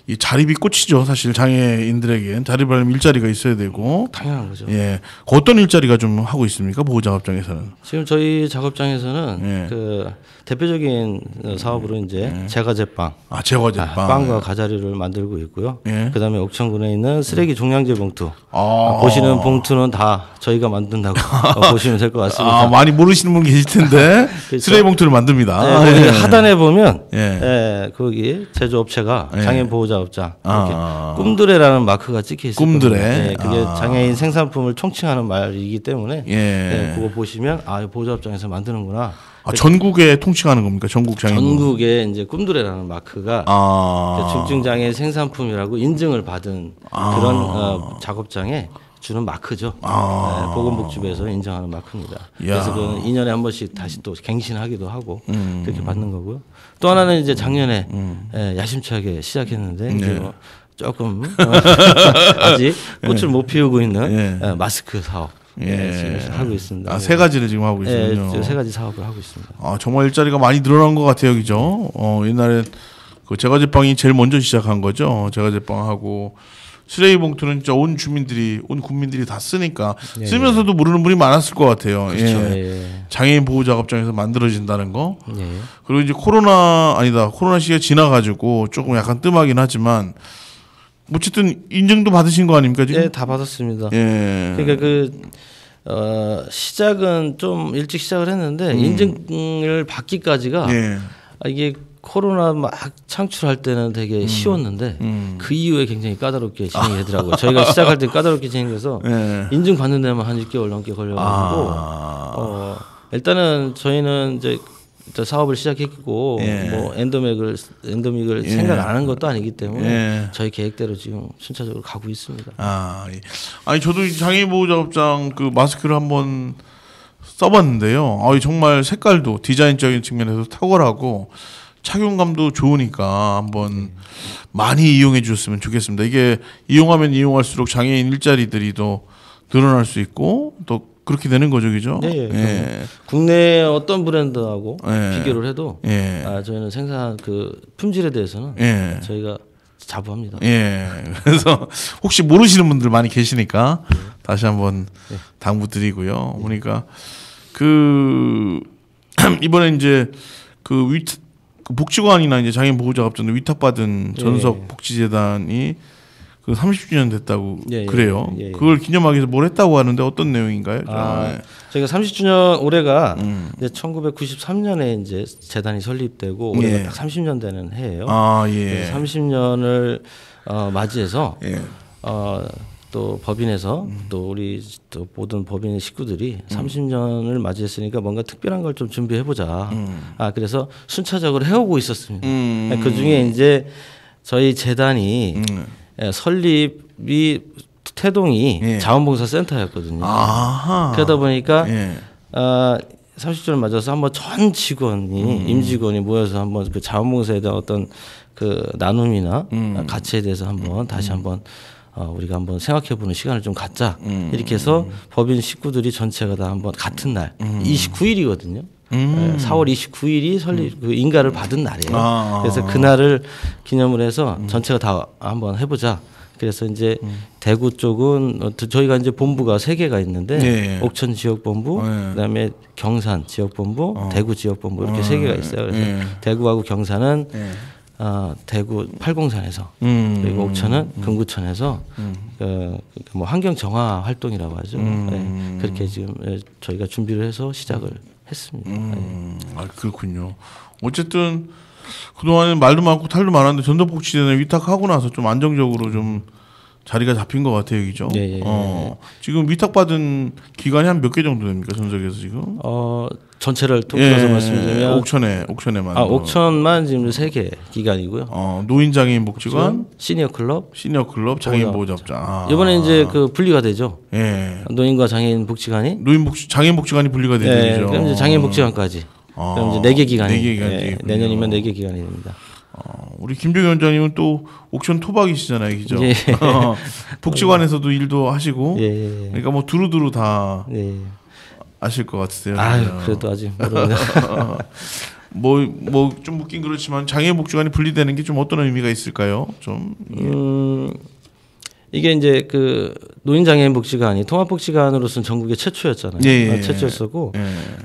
이 자립이 꽃이죠. 사실 장애인들에겐 자립하려면 일자리가 있어야 되고. 당연한 거죠. 예, 어떤 일자리가 좀 하고 있습니까? 보호작업장에서는? 지금 저희 작업장에서는 예. 그 대표적인 사업으로 이제 제과제빵, 제과제빵, 빵과 가자리를 만들고 있고요. 예. 그다음에 옥천군에 있는 쓰레기 종량제 봉투. 보시는 봉투는 다 저희가 만든다고 보시면 될 것 같습니다. 많이 모르시는 분 계실 텐데 그렇죠. 쓰레기 봉투를 만듭니다. 네, 거기 하단에 보면 예. 거기 제조업체가 장애인 보호작업장 이렇게 아. 꿈드레라는 마크가 찍혀 있을 겁니다. 꿈드레. 네, 그게 장애인 생산품을 총칭하는 말이기 때문에 예. 그거 보시면 보호작업장에서 만드는구나. 전국에 통칭하는 겁니까? 전국 장애인 전국에 이제 꿈드레라는 마크가 중증장애 생산품이라고 인증을 받은 그런 작업장에 주는 마크죠. 네, 보건복지부에서 인정하는 마크입니다. 그래서 그 2년에 한 번씩 다시 또 갱신하기도 하고 그렇게 받는 거고요. 또 하나는 이제 작년에 야심차게 시작했는데 이제 뭐 조금 아직 꽃을 못 피우고 있는 마스크 사업. 지금 하고 있습니다. 세 가지를 지금 하고 있군요. 세 가지 사업을 하고 있습니다. 정말 일자리가 많이 늘어난 것 같아요, 그죠? 옛날에 그 제과제빵이 제일 먼저 시작한 거죠. 제과제빵하고 쓰레기 봉투는 진짜 온 국민들이 다 쓰니까 쓰면서도 모르는 분이 많았을 것 같아요. 그렇죠. 장애인 보호 작업장에서 만들어진다는 거. 그리고 이제 코로나 시기가 지나가지고 조금 약간 뜸하긴 하지만. 어쨌든 인증도 받으신 거 아닙니까 지금? 네, 다 받았습니다. 그러니까 시작은 좀 일찍 시작을 했는데 인증을 받기까지가 이게 코로나 막 창출할 때는 되게 쉬웠는데 그 이후에 굉장히 까다롭게 진행이 되더라고요. 저희가 시작할 때 까다롭게 진행돼서 인증 받는 데만 한 6개월 넘게 걸려가지고 일단은 저희는 이제 사업을 시작했고 뭐 엔도믹을 생각 안 한 것도 아니기 때문에 저희 계획대로 지금 순차적으로 가고 있습니다. 아니 저도 장애인 보호 작업장 그 마스크를 한번 써봤는데요. 정말 색깔도 디자인적인 측면에서 탁월하고 착용감도 좋으니까 한번 많이 이용해 주셨으면 좋겠습니다. 이게 이용하면 이용할수록 장애인 일자리들이 더 늘어날 수 있고 또 그렇게 되는 거죠, 그죠? 네. 국내 어떤 브랜드하고 비교를 해도 저희는 생산 그 품질에 대해서는 저희가 자부합니다. 예. 그래서 혹시 모르시는 분들 많이 계시니까 다시 한번 당부드리고요. 그러니까 그 이번에 이제 그 복지관이나 이제 장애인 보호자갑자들 위탁받은 전석 복지재단이 그 30주년 됐다고 그래요. 그걸 기념하기 위해서 뭘 했다고 하는데 어떤 내용인가요? 저희가 30주년 올해가 이제 1993년에 이제 재단이 설립되고 올해가 딱 30년 되는 해예요. 30년을 맞이해서 또 법인에서 또 우리 또 모든 법인의 식구들이 30년을 맞이했으니까 뭔가 특별한 걸 좀 준비해 보자. 그래서 순차적으로 해오고 있었습니다. 그 중에 이제 저희 재단이 설립이 태동이 자원봉사센터였거든요. 그러다 보니까 30주년 맞아서 한번 전 직원이 임직원이 모여서 한번 그 자원봉사에 대한 어떤 그 나눔이나 가치에 대해서 한번 다시 한번 우리가 한번 생각해보는 시간을 좀 갖자. 이렇게 해서 법인 식구들이 전체가 다 한번 같은 날 29일이거든요. 4월 29일이 설립 그 인가를 받은 날이에요. 그래서 그날을 기념을 해서 전체가 다 한번 해보자. 그래서 이제 대구 쪽은 저희가 이제 본부가 3개가 있는데 옥천 지역본부, 그다음에 경산 지역본부, 대구 지역본부 이렇게 3개가 있어요. 그래서 대구하고 경산은 대구 팔공산에서 그리고 옥천은 금구천에서 뭐 환경 정화 활동이라고 하죠. 그렇게 지금 저희가 준비를 해서 시작을 했습니다. 그렇군요. 어쨌든 그동안은 말도 많고 탈도 많았는데 전덕복지재단에 위탁하고 나서 좀 안정적으로 좀 자리가 잡힌 것 같아요, 그죠? 지금 위탁받은 기간이 한 몇 개 정도 됩니까, 전석에서 지금? 전체를 통틀어서 말씀드리면 옥천에만. 옥천만 지금 3개 기관이고요. 노인장애인 복지관, 시니어클럽, 장애인 보호자업자. 이번에 이제 그 분리가 되죠. 노인과 장애인 복지관이. 장애인 복지관이 분리가 되죠. 그럼 이제 장애인 복지관까지. 그럼 이제 4개 기관이. 내년이면 4개 기관이 됩니다. 우리 김종현 원장님은 또 옥천 토박이시잖아요, 그죠? 복지관에서도 일도 하시고, 그러니까 뭐 두루두루 다 아실 것 같으세요. 그래도 아직 모릅니다. 뭐 좀 묻긴 그렇지만 장애인 복지관이 분리되는 게 좀 어떤 의미가 있을까요? 좀 이게 이제 그 노인장애인 복지관이 통합복지관으로서는 전국에 최초였잖아요. 최초였었고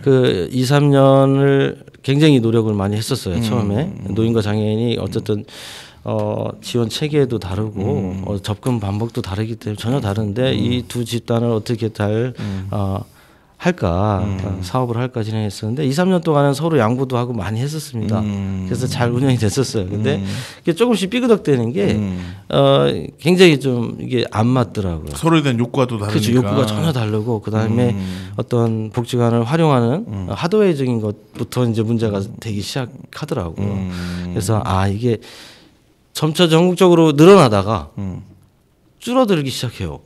그 2, 3년을 굉장히 노력을 많이 했었어요. 처음에 노인과 장애인이 어쨌든 지원 체계도 다르고 접근 방법도 다르기 때문에 전혀 다른데 이 두 집단을 어떻게 할까 사업을 할까 진행했었는데 2, 3년 동안은 서로 양보도 하고 많이 했었습니다. 그래서 잘 운영이 됐었어요. 근데 이게 조금씩 삐그덕대는 게 굉장히 좀 이게 안 맞더라고요. 서로에 대한 욕구가 또 다르니까. 그렇죠. 욕구가 전혀 다르고 그다음에 어떤 복지관을 활용하는 하드웨어적인 것부터 이제 문제가 되기 시작하더라고요. 그래서 이게 점차 전국적으로 늘어나다가 줄어들기 시작해요.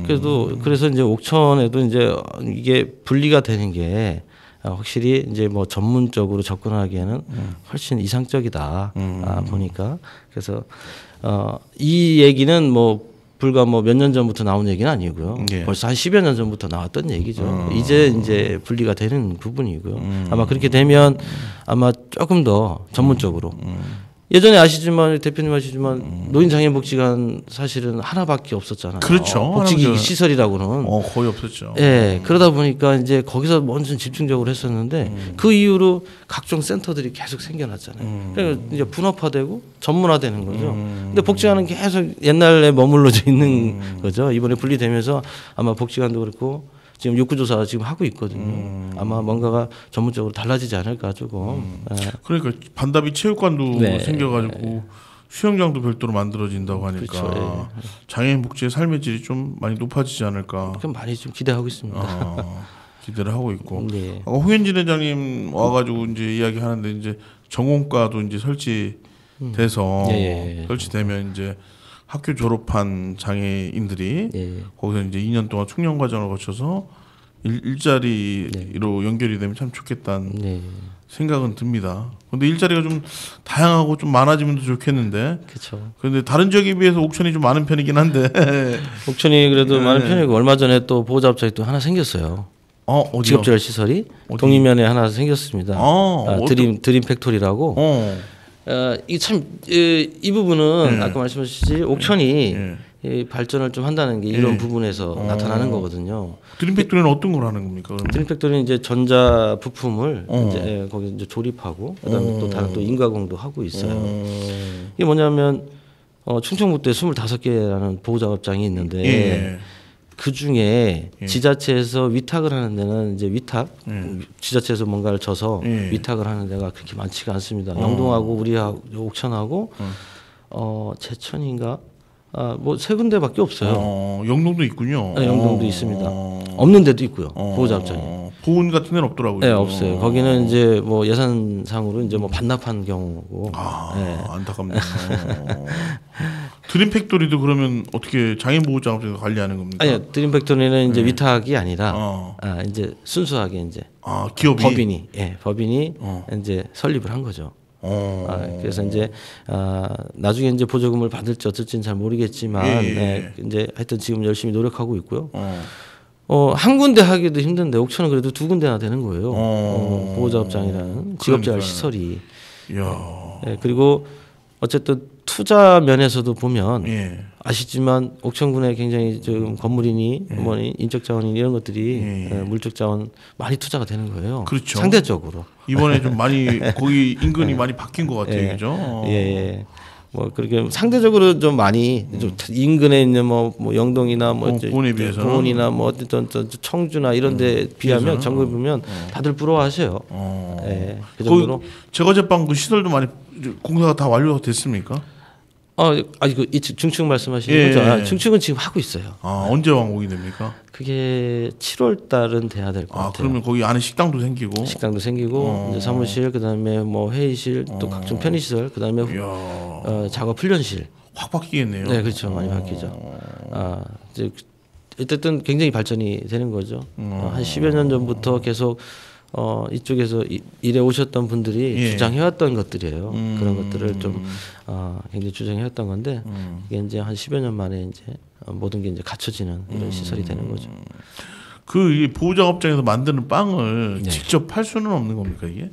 그래서 이제 옥천에도 이제 이게 분리가 되는 게 확실히 이제 뭐 전문적으로 접근하기에는 훨씬 이상적이다 보니까 그래서 이 얘기는 뭐 불과 뭐 몇 년 전부터 나온 얘기는 아니고요. 벌써 한 10여 년 전부터 나왔던 얘기죠. 이제 분리가 되는 부분이고요. 아마 그렇게 되면 아마 조금 더 전문적으로. 예전에 아시지만 대표님 아시지만 노인장애인 복지관 사실은 하나밖에 없었잖아요. 그렇죠. 복지 시설이라고는 거의 없었죠. 그러다 보니까 이제 거기서 먼저 집중적으로 했었는데 그 이후로 각종 센터들이 계속 생겨났잖아요. 그러니까 이제 분업화되고 전문화되는 거죠. 근데 복지관은 계속 옛날에 머물러져 있는 거죠. 이번에 분리되면서 아마 복지관도 그렇고 지금 욕구조사 지금 하고 있거든요. 아마 뭔가가 전문적으로 달라지지 않을까 조금. 그러니까 반다비 체육관도 생겨가지고 수영장도 별도로 만들어진다고 하니까 그렇죠. 장애인 복지의 삶의 질이 좀 많이 높아지지 않을까. 그럼 많이 좀 기대하고 있습니다. 기대를 하고 있고. 홍현진 회장님 와가지고 이제 이야기하는데 이제 전공과도 이제 설치돼서 설치되면 이제 학교 졸업한 장애인들이 거기서 이제 2년 동안 숙련 과정을 거쳐서 일자리로 연결이 되면 참 좋겠다는 생각은 듭니다. 근데 일자리가 좀 다양하고 좀 많아지면 더 좋겠는데. 그렇죠. 그런데 다른 지역에 비해서 옥천이 좀 많은 편이긴 한데. 옥천이 그래도 많은 편이고 얼마 전에 또 보호자업장이 또 하나 생겼어요. 어디요? 직업재활 시설이 어디? 동리면에 하나 생겼습니다. 드림 팩토리라고. 이 부분은 아까 말씀하셨듯이 옥천이 이 발전을 좀 한다는 게 이런 부분에서 나타나는 거거든요. 드림팩토리는 어떤 걸 하는 겁니까? 그러면? 드림팩토리는 이제 전자 부품을 이제 거기 이제 조립하고 그다음에 또 다른 또 인가공도 하고 있어요. 이게 뭐냐면 충청북도에 25개라는 보호작업장이 있는데 그 중에 지자체에서 위탁을 하는 데는 이제 지자체에서 뭔가를 줘서 위탁을 하는 데가 그렇게 많지가 않습니다. 영동하고 우리하고 옥천하고 제천인가 뭐 세 군데밖에 없어요. 영동도 있군요. 네, 영동도 있습니다. 없는 데도 있고요. 보호작업장이. 보훈 같은 데는 없더라고요. 네, 없어요. 거기는 이제 뭐 예산상으로 이제 뭐 반납한 경우고. 네. 안타깝네요. 드림팩토리도 그러면 어떻게 장애인 보호작업장에서 관리하는 겁니까? 아니요, 드림팩토리는 이제 위탁이 아니라 이제 순수하게 이제 기업이 법인이 이제 설립을 한 거죠. 그래서 이제 나중에 이제 보조금을 받을지 어쩔지는 잘 모르겠지만 이제 하여튼 지금 열심히 노력하고 있고요. 한 군데 하기도 힘든데 옥천은 그래도 2군데나 되는 거예요. 보호작업장이라는 직업재활 시설이. 그리고 어쨌든 투자 면에서도 보면 아시지만 옥천군에 굉장히 지금 건물이니 뭐니 인적 자원이니 이런 것들이 물적 자원 많이 투자가 되는 거예요. 그렇죠. 상대적으로 이번에 좀 많이 거기 인근이 많이 바뀐 것 같아요, 그죠? 예. 뭐 그렇게 상대적으로 좀 많이 좀 인근에 있는 뭐 영동이나 뭐 보훈에 비해서 보훈이나 뭐 어떤 청주나 이런데 비하면 전국에 보면 다들 부러워하셔요. 그 정도로. 제거제빵 그 시설도 많이 공사가 다 완료가 됐습니까? 그 중층 말씀하시는 거죠? 중층은 지금 하고 있어요. 언제 완공이 됩니까? 그게 7월 달은 돼야 될 것 같아요. 그러면 거기 안에 식당도 생기고 이제 사무실, 그다음에 뭐 회의실, 또 각종 편의시설, 그다음에 작업 훈련실 확 바뀌겠네요. 네, 그렇죠. 많이 바뀌죠. 이제 어쨌든 굉장히 발전이 되는 거죠. 한 10여 년 전부터 계속 이쪽에서 일해 오셨던 분들이 주장해왔던 것들이에요. 그런 것들을 좀 굉장히 주장해왔던 건데 이게 이제 한 10여 년 만에 이제 모든 게 이제 갖춰지는 이런 시설이 되는 거죠. 그 보호작업장에서 만드는 빵을 직접 팔 수는 없는 겁니까 이게?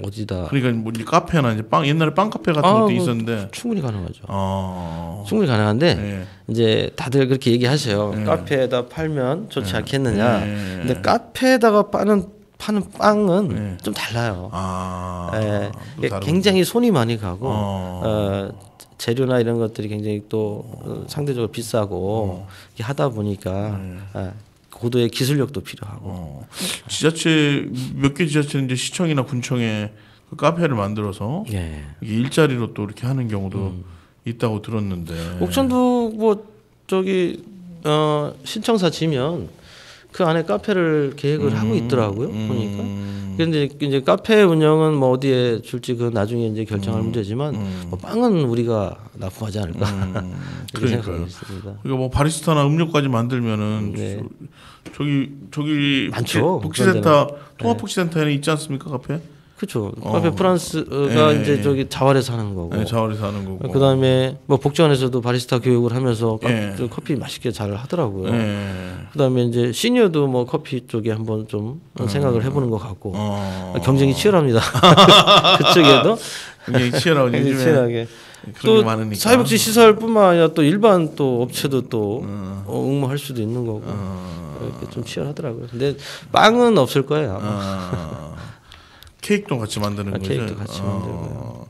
어디다? 그러니까 뭐 카페나 이제 옛날에 빵 카페 같은 것도 있었는데 충분히 가능하죠. 충분히 가능한데 이제 다들 그렇게 얘기하세요. 카페에다 팔면 좋지 않겠느냐. 근데 카페에다가 파는 빵은 좀 달라요. 굉장히 손이 많이 가고 재료나 이런 것들이 굉장히 또 상대적으로 비싸고 하다 보니까 고도의 기술력도 필요하고. 지자체 몇 개 지자체는 이제 시청이나 군청에 그 카페를 만들어서 이게 일자리로 또 이렇게 하는 경우도 있다고 들었는데. 옥천도 뭐 저기 신청사 지면 그 안에 카페를 계획을 하고 있더라고요. 보니까. 그런데 이제 카페 운영은 뭐 어디에 줄지 그 나중에 이제 결정할 문제지만 뭐 빵은 우리가 납품하지 않을까 이렇게 생각하고 있습니다. 그러니까 뭐 바리스타나 음료까지 만들면은 저기 많죠. 복지센터 통합복지센터에는 있지 않습니까 카페? 그렇죠. 카페 프랑스가 이제 저기 자활에서 하는 거고. 자활에서 하는 거고. 그다음에 뭐 복지원에서도 바리스타 교육을 하면서 커피 맛있게 잘 하더라고요. 그다음에 이제 시니어도 뭐 커피 쪽에 한번 좀 생각을 해보는 것 같고. 경쟁이 치열합니다. 그쪽에도 굉장히 치열하고 굉장히 치열하게. 또 사회복지 시설뿐만 아니라 또 일반 또 업체도 또 응모할 수도 있는 거고. 이렇게 좀 치열하더라고요. 근데 빵은 없을 거예요. 케이크도 같이 만드는 거죠. 케이크도 같이 만들고요.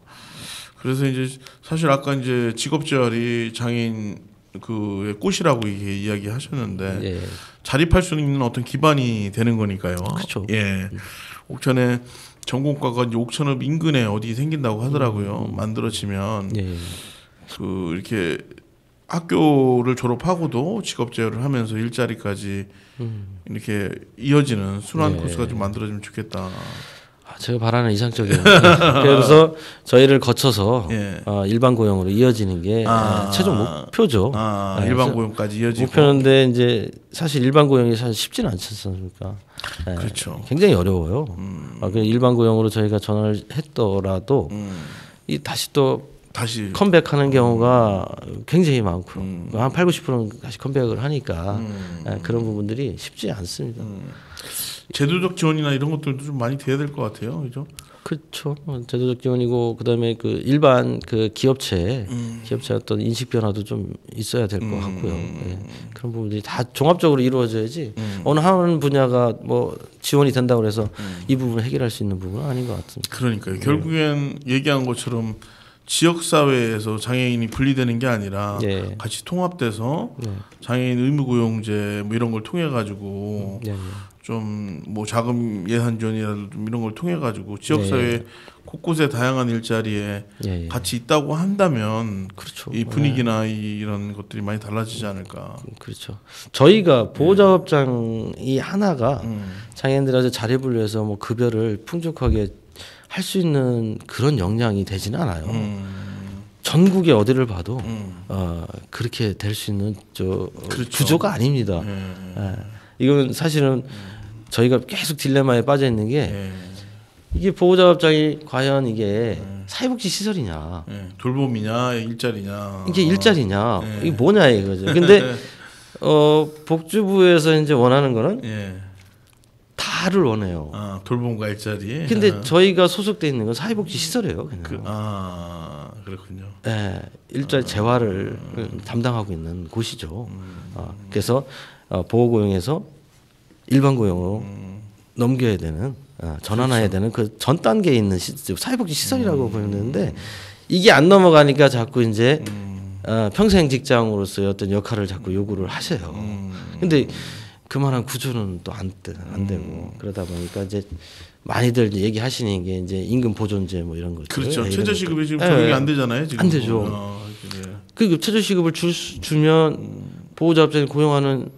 그래서 이제 사실 아까 이제 직업재활이 장애인 그의 꽃이라고 이야기하셨는데 자립할 수 있는 어떤 기반이 되는 거니까요. 그렇죠. 옥천에 전공과가 이제 옥천읍 인근에 어디 생긴다고 하더라고요. 만들어지면 그 이렇게 학교를 졸업하고도 직업재활을 하면서 일자리까지 이렇게 이어지는 순환 코스가 좀 만들어지면 좋겠다. 제가 바라는 이상적인. 그래서 저희를 거쳐서 일반 고용으로 이어지는 게 최종 목표죠. 일반 고용까지 이어지고. 목표인데 이제 사실 일반 고용이 사실 쉽지는 않지 않습니까? 그렇죠. 굉장히 어려워요. 일반 고용으로 저희가 전화를 했더라도 다시 컴백하는 경우가 굉장히 많고 한 80-90%는 다시 컴백을 하니까 그런 부분들이 쉽지 않습니다. 제도적 지원이나 이런 것들도 좀 많이 돼야 될 것 같아요, 그죠? 그렇죠. 제도적 지원이고 그다음에 그 일반 그 기업체 어떤 인식 변화도 좀 있어야 될 것 같고요. 예. 그런 부분들이 다 종합적으로 이루어져야지 어느 한 분야가 뭐 지원이 된다고 해서 이 부분을 해결할 수 있는 부분은 아닌 것 같습니다. 그러니까요. 결국엔 얘기한 것처럼 지역 사회에서 장애인이 분리되는 게 아니라 예. 같이 통합돼서 장애인 의무고용제 뭐 이런 걸 통해 가지고 좀 뭐 자금 예산 지원이라도 좀 이런 걸 통해 가지고 지역 사회 곳곳에 다양한 일자리에 같이 있다고 한다면 그렇죠. 이 분위기나 이런 것들이 많이 달라지지 않을까. 그렇죠. 저희가 보호작업장이 하나가 장애인들한테 자리 분류해서 뭐 급여를 풍족하게 할 수 있는 그런 역량이 되지는 않아요. 전국에 어디를 봐도 그렇게 될 수 있는 그렇죠. 구조가 아닙니다. 이건 사실은 저희가 계속 딜레마에 빠져 있는 게 이게 보호작업장이 과연 이게 사회복지 시설이냐, 돌봄이냐, 일자리냐, 이게 일자리냐, 이게 뭐냐 이거죠. 근데 복지부에서 이제 원하는 거는 다를 원해요. 돌봄과 일자리. 근데 저희가 소속돼 있는 건 사회복지 시설이에요. 그냥. 그렇군요. 네, 일자리 재활을 담당하고 있는 곳이죠. 그래서 보호고용에서 일반 고용으로 넘겨야 되는 전환해야 되는 그 전 단계에 있는 사회복지 시설이라고 보면 되는데 이게 안 넘어가니까 자꾸 이제 평생 직장으로서의 어떤 역할을 자꾸 요구를 하셔요. 근데 그만한 구조는 또 안 되고 그러다 보니까 이제 많이들 얘기하시는 게 이제 임금 보존제 뭐 이런 거죠. 그렇죠. 최저시급이 지금 적용이 안 되잖아요. 지금. 안 되죠. 그 최저시급을 주면 보호자업장에 고용하는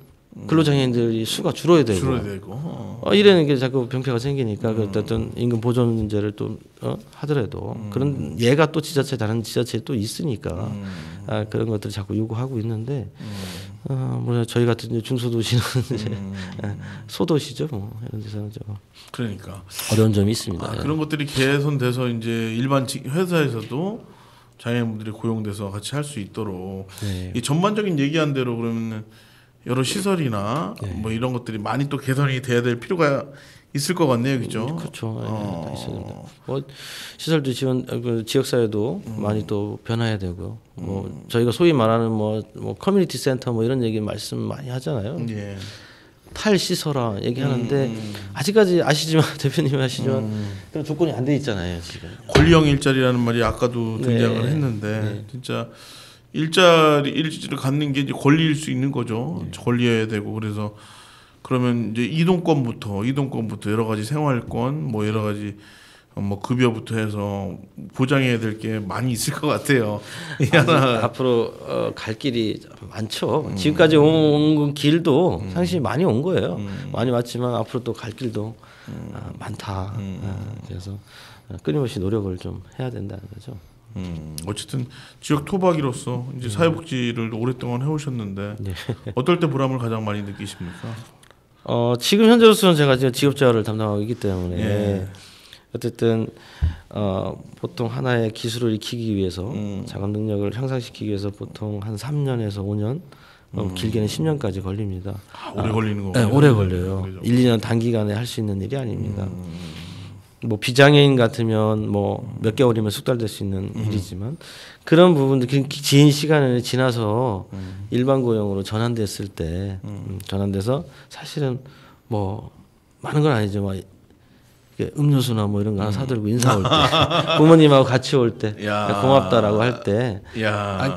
근로장애인들이 수가 줄어야 되고 이러는 게 자꾸 병폐가 생기니까 어떤 임금 보존제를 또 하더라도 그런 얘가 또 지자체 다른 지자체에 또 있으니까 그런 것들을 자꾸 요구하고 있는데 뭐 저희 같은 이제 중소도시는 이제 소도시죠 뭐 이런 데서는 좀 그러니까 어려운 점이 있습니다. 그런 것들이 개선돼서 이제 일반 회사에서도 장애인분들이 고용돼서 같이 할 수 있도록 이 전반적인 얘기한 대로 그러면 여러 시설이나 뭐 이런 것들이 많이 또 개선이 돼야 될 필요가 있을 것 같네요, 그죠? 그렇죠. 다 있어야 됩니다. 뭐 시설도 지원, 지역 사회도 많이 또 변화해야 되고요. 뭐 저희가 소위 말하는 뭐 커뮤니티 센터 뭐 이런 얘기 말씀 많이 하잖아요. 탈시설화 얘기하는데 아직까지 아시지만 대표님이 아시지만 그런 조건이 안 돼 있잖아요, 지금. 권리형 일자리라는 말이 아까도 등장을 했는데 진짜 일자리를 갖는 게 이제 권리일 수 있는 거죠. 권리해야 되고 그래서 그러면 이제 이동권부터 여러 가지 생활권 뭐 여러 가지 뭐 급여부터 해서 보장해야 될 게 많이 있을 것 같아요. 앞으로 갈 길이 많죠. 지금까지 온 길도 상당히 많이 온 거예요. 많이 왔지만 앞으로 또 갈 길도 많다. 그래서 끊임없이 노력을 좀 해야 된다는 거죠. 어쨌든 지역 토박이로서 이제 사회복지를 오랫동안 해오셨는데 어떨 때 보람을 가장 많이 느끼십니까? 지금 현재로서는 제가 지금 지역재활을 담당하고 있기 때문에 어쨌든 보통 하나의 기술을 익히기 위해서 자금 능력을 향상시키기 위해서 보통 한 3년에서 5년 길게는 10년까지 걸립니다. 오래 걸리는 거군요. 네, 오래 걸려요. 1, 2년 단기간에 할 수 있는 일이 아닙니다. 뭐 비장애인 같으면 뭐 몇 개월이면 숙달될 수 있는 일이지만 그런 부분들 긴 시간이 지나서 일반 고용으로 전환됐을 때 전환돼서 사실은 뭐 많은 건 아니지만 음료수나 뭐 이런 거 하나 사들고 인사 올 때 부모님하고 같이 올 때 고맙다라고 할 때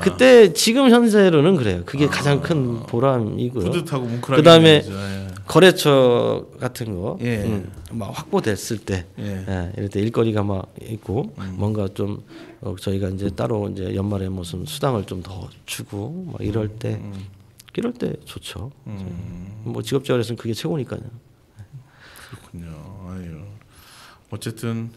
그때 지금 현재로는 그래요. 그게 가장 큰 보람이고요. 뿌듯하고 뭉클하게 그다음에 거래처 같은 거 막 확보됐을 때 이럴 때 일거리가 막 있고 뭔가 좀 저희가 이제 따로 이제 연말에 무슨 수당을 좀 더 주고 막 이럴 때 좋죠. 뭐 직업재활에서는 그게 최고니까요. 그렇군요. 아유. 어쨌든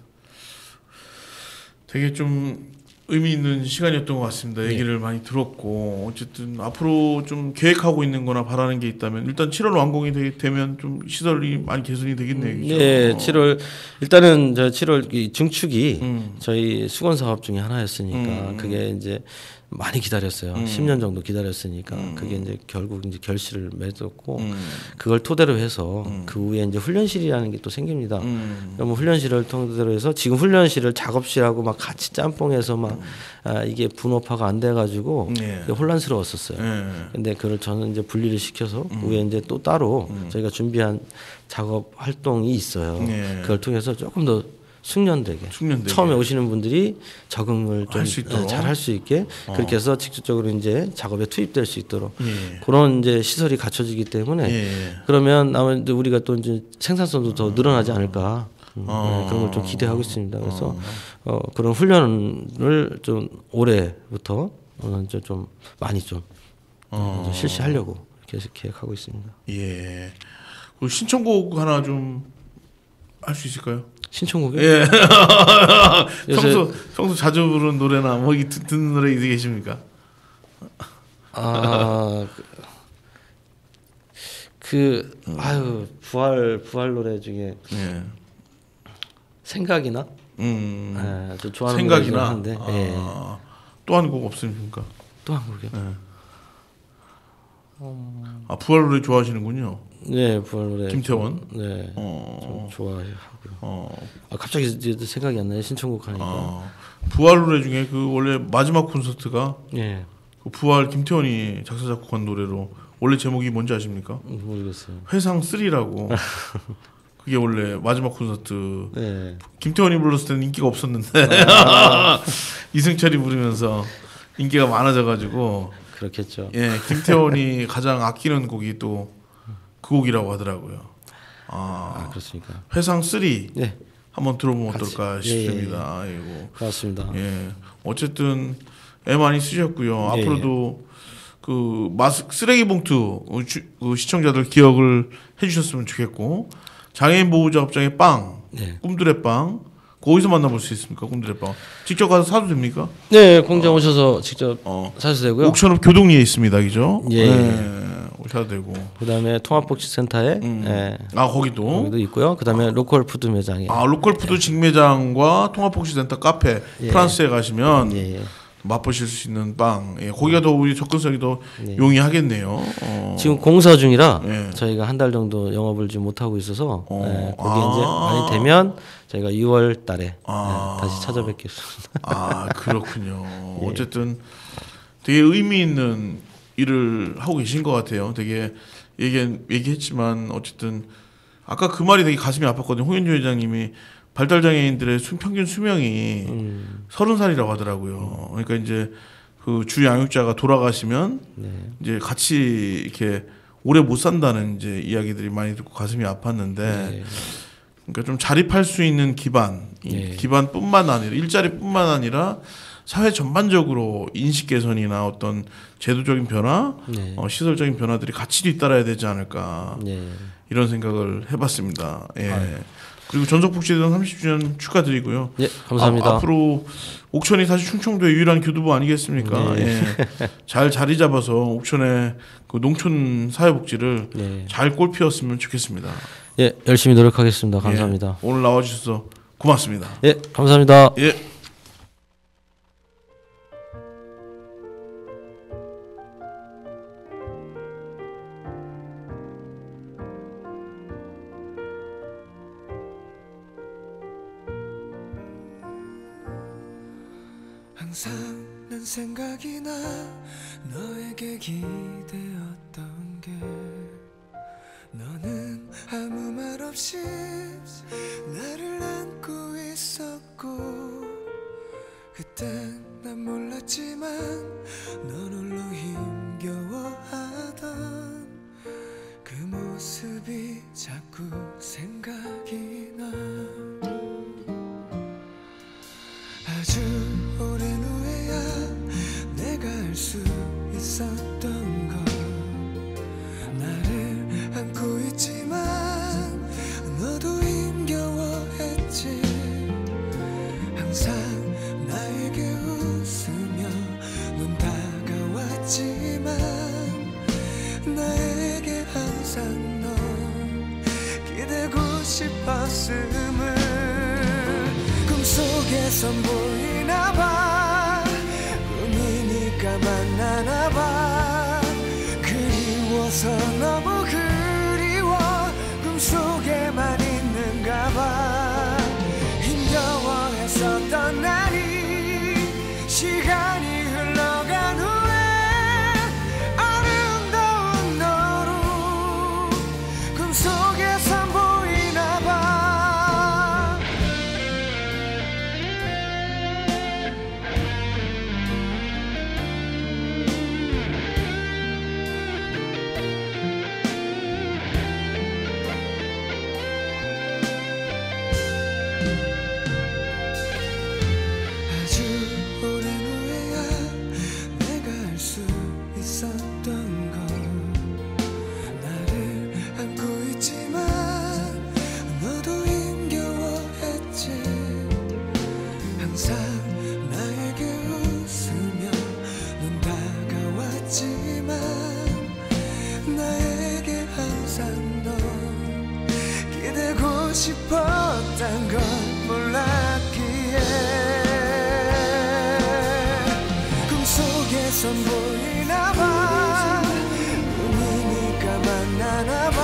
되게 좀 의미 있는 시간이었던 것 같습니다. 얘기를 많이 들었고 어쨌든 앞으로 좀 계획하고 있는 거나 바라는 게 있다면 일단 7월 완공이 되면 좀 시설이 많이 개선이 되겠네요. 그렇죠? 네, 7월 일단은 저 7월 이 증축이 저희 수건 사업 중에 하나였으니까 그게 이제 많이 기다렸어요. 10년 정도 기다렸으니까 그게 이제 결국 이제 결실을 맺었고 그걸 토대로 해서 그 후에 이제 훈련실이라는 게 또 생깁니다. 그럼 훈련실을 토대로 해서 지금 훈련실을 작업실하고 막 같이 짬뽕해서 막 이게 분업화가 안 돼가지고 혼란스러웠었어요. 근데 그걸 저는 이제 분리를 시켜서 그 후에 이제 또 따로 저희가 준비한 작업 활동이 있어요. 그걸 통해서 조금 더 숙련되게. 처음에 오시는 분들이 적응을 좀 잘 할 수 있게 그렇게 해서 직접적으로 이제 작업에 투입될 수 있도록 그런 이제 시설이 갖춰지기 때문에 그러면 아무래도 우리가 또 이제 생산성도 더 늘어나지 않을까 그런 걸 좀 기대하고 있습니다. 그래서 그런 훈련을 좀 올해부터 이제 좀 많이 좀 이제 실시하려고 이렇게 계획하고 있습니다. 예. 신청곡 하나 좀 할 수 있을까요? 신청곡이요? 예. 평소 자주 부르는 노래나 뭐 듣는 노래 있으 계십니까? 부활 노래 중에 생각이나 저 좋아하는 생각이나 한데 또 한 곡 없습니까? 또 한 곡이요? 부활 노래 좋아하시는군요. 네, 부활 노래. 김태원. 네, 좀 좋아하고요. 갑자기 생각이 안 나요. 신청곡 하니까. 부활 노래 중에 그 원래 마지막 콘서트가 그 부활 김태원이 작사 작곡한 노래로 원래 제목이 뭔지 아십니까? 모르겠어요. 회상 3라고. 그게 원래 마지막 콘서트. 김태원이 불렀을 때는 인기가 없었는데 이승철이 부르면서 인기가 많아져가지고. 그렇겠죠. 예, 김태원이 가장 아끼는 곡이 또 그 곡이라고 하더라고요. 그렇습니까? 회상 3 한번 들어보면 어떨까 싶습니다. 그렇습니다. 예, 어쨌든 애 많이 쓰셨고요. 앞으로도 그 쓰레기 봉투 그 시청자들 기억을 해주셨으면 좋겠고 장애인 보호자 업장의 빵, 꿈들의 빵. 어디서 만나볼 수 있습니까? 꿈들의 빵. 직접 가서 사도 됩니까? 네, 공장 오셔서 직접 사도 되고요. 옥천읍 교동리에 있습니다, 그죠? 오셔도 되고. 그다음에 통합복지센터에 거기도 있고요. 그다음에 로컬 푸드 매장에. 로컬 푸드 직매장과 통합복지센터 카페 프랑스에 가시면 맛보실 수 있는 빵. 거기가 더 우리 접근성이 더 용이하겠네요. 지금 공사 중이라 저희가 한 달 정도 영업을 좀 못 하고 있어서 거기 이제 많이 되면 저희가 6월 달에 다시 찾아뵙겠습니다. 그렇군요. 어쨌든 되게 의미 있는 일을 하고 계신 것 같아요. 되게 얘기했지만 어쨌든 아까 그 말이 되게 가슴이 아팠거든요. 홍현주 회장님이 발달장애인들의 평균 수명이 30살이라고 하더라고요. 그러니까 이제 그 주 양육자가 돌아가시면 이제 같이 이렇게 오래 못 산다는 이제 이야기들이 많이 듣고 가슴이 아팠는데 그러니까 좀 자립할 수 있는 기반뿐만 아니라 일자리뿐만 아니라 사회 전반적으로 인식 개선이나 어떤 제도적인 변화, 시설적인 변화들이 같이 뒤따라야 되지 않을까 이런 생각을 해봤습니다. 그리고 전속복지대원 30주년 축하드리고요. 감사합니다. 앞으로 옥천이 사실 충청도의 유일한 교두보 아니겠습니까? 잘 자리 잡아서 옥천의 그 농촌 사회복지를 잘 꽃피웠으면 좋겠습니다. 열심히 노력하겠습니다. 감사합니다. 오늘 나와주셔서 고맙습니다. 감사합니다. 항상 난 생각이 나 너에게 기대었던 게 너는 아무 말 없이 나를 안고 있었고 그땐 난 몰랐지만 넌 홀로 힘겨워하던 그 모습이 자꾸 생각이 나 아주 오랜 후에야 내가 알 수 있었던 것 나를 안고 있지만 너도 힘겨워했지 항상 나에게 웃으며 넌 다가왔지만 나에게 항상 넌 기대고 싶었음을 꿈속에선 보이나봐 꿈이니까 만나나 봐. 그리워서 너무 그리워 꿈속에만 있는가 봐. 힘겨워했었던 날이 시간이 흘러간 후에 아름다운 너로 꿈속에서 보이나 봐. 아주 오랜 후에야 내가 알 수 있었던 건 나를 안고 있지만 너도 힘겨워했지. 항상 나에게 웃으며 넌 다가왔지만 나에게 항상 넌 기대고 싶었단 걸 몰랐기에 꿈속에선 보이나 봐. 꿈이니까 만나나 봐.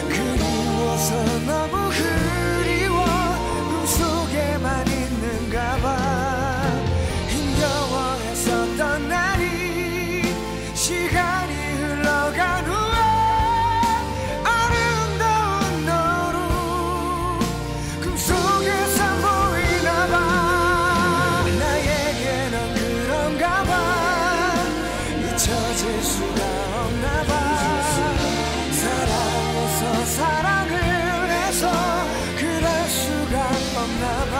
그리워서 너무 그리워 꿈속에만 있는가 봐. 힘겨워했었던 날이 시간이 흘러간 후에 아름다운 너로 꿈속에서 보이나 봐. 나에게 넌 그런가 봐. 잊혀질 수가 없나 봐. 사랑해서 사랑을 해서 그럴 수가 없나 봐.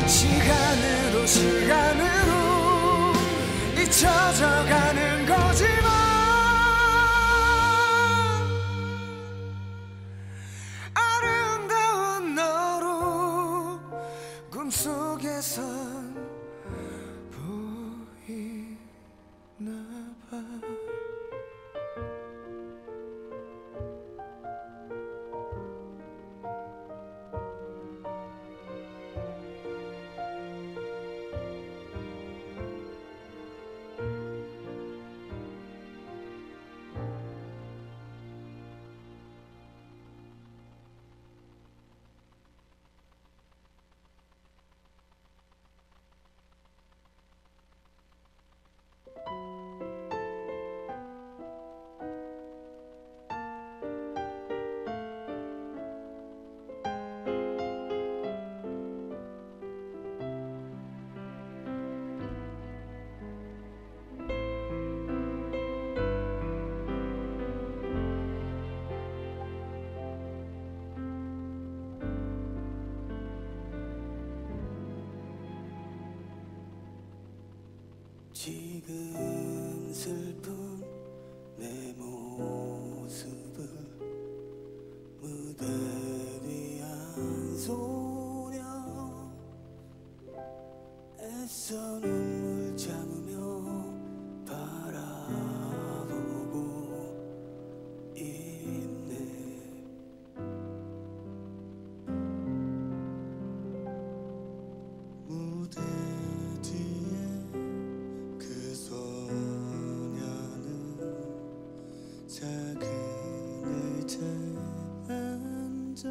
시간으로 잊혀져가는 거지만 아름다운 너로 꿈속에선 보이나 봐. 지금 슬픈 내 모습을 무대 위 한 소녀 애써 눈물 참으며 바라보고 있네. 무대 뒤에 그 소녀는 작은 의자에 앉아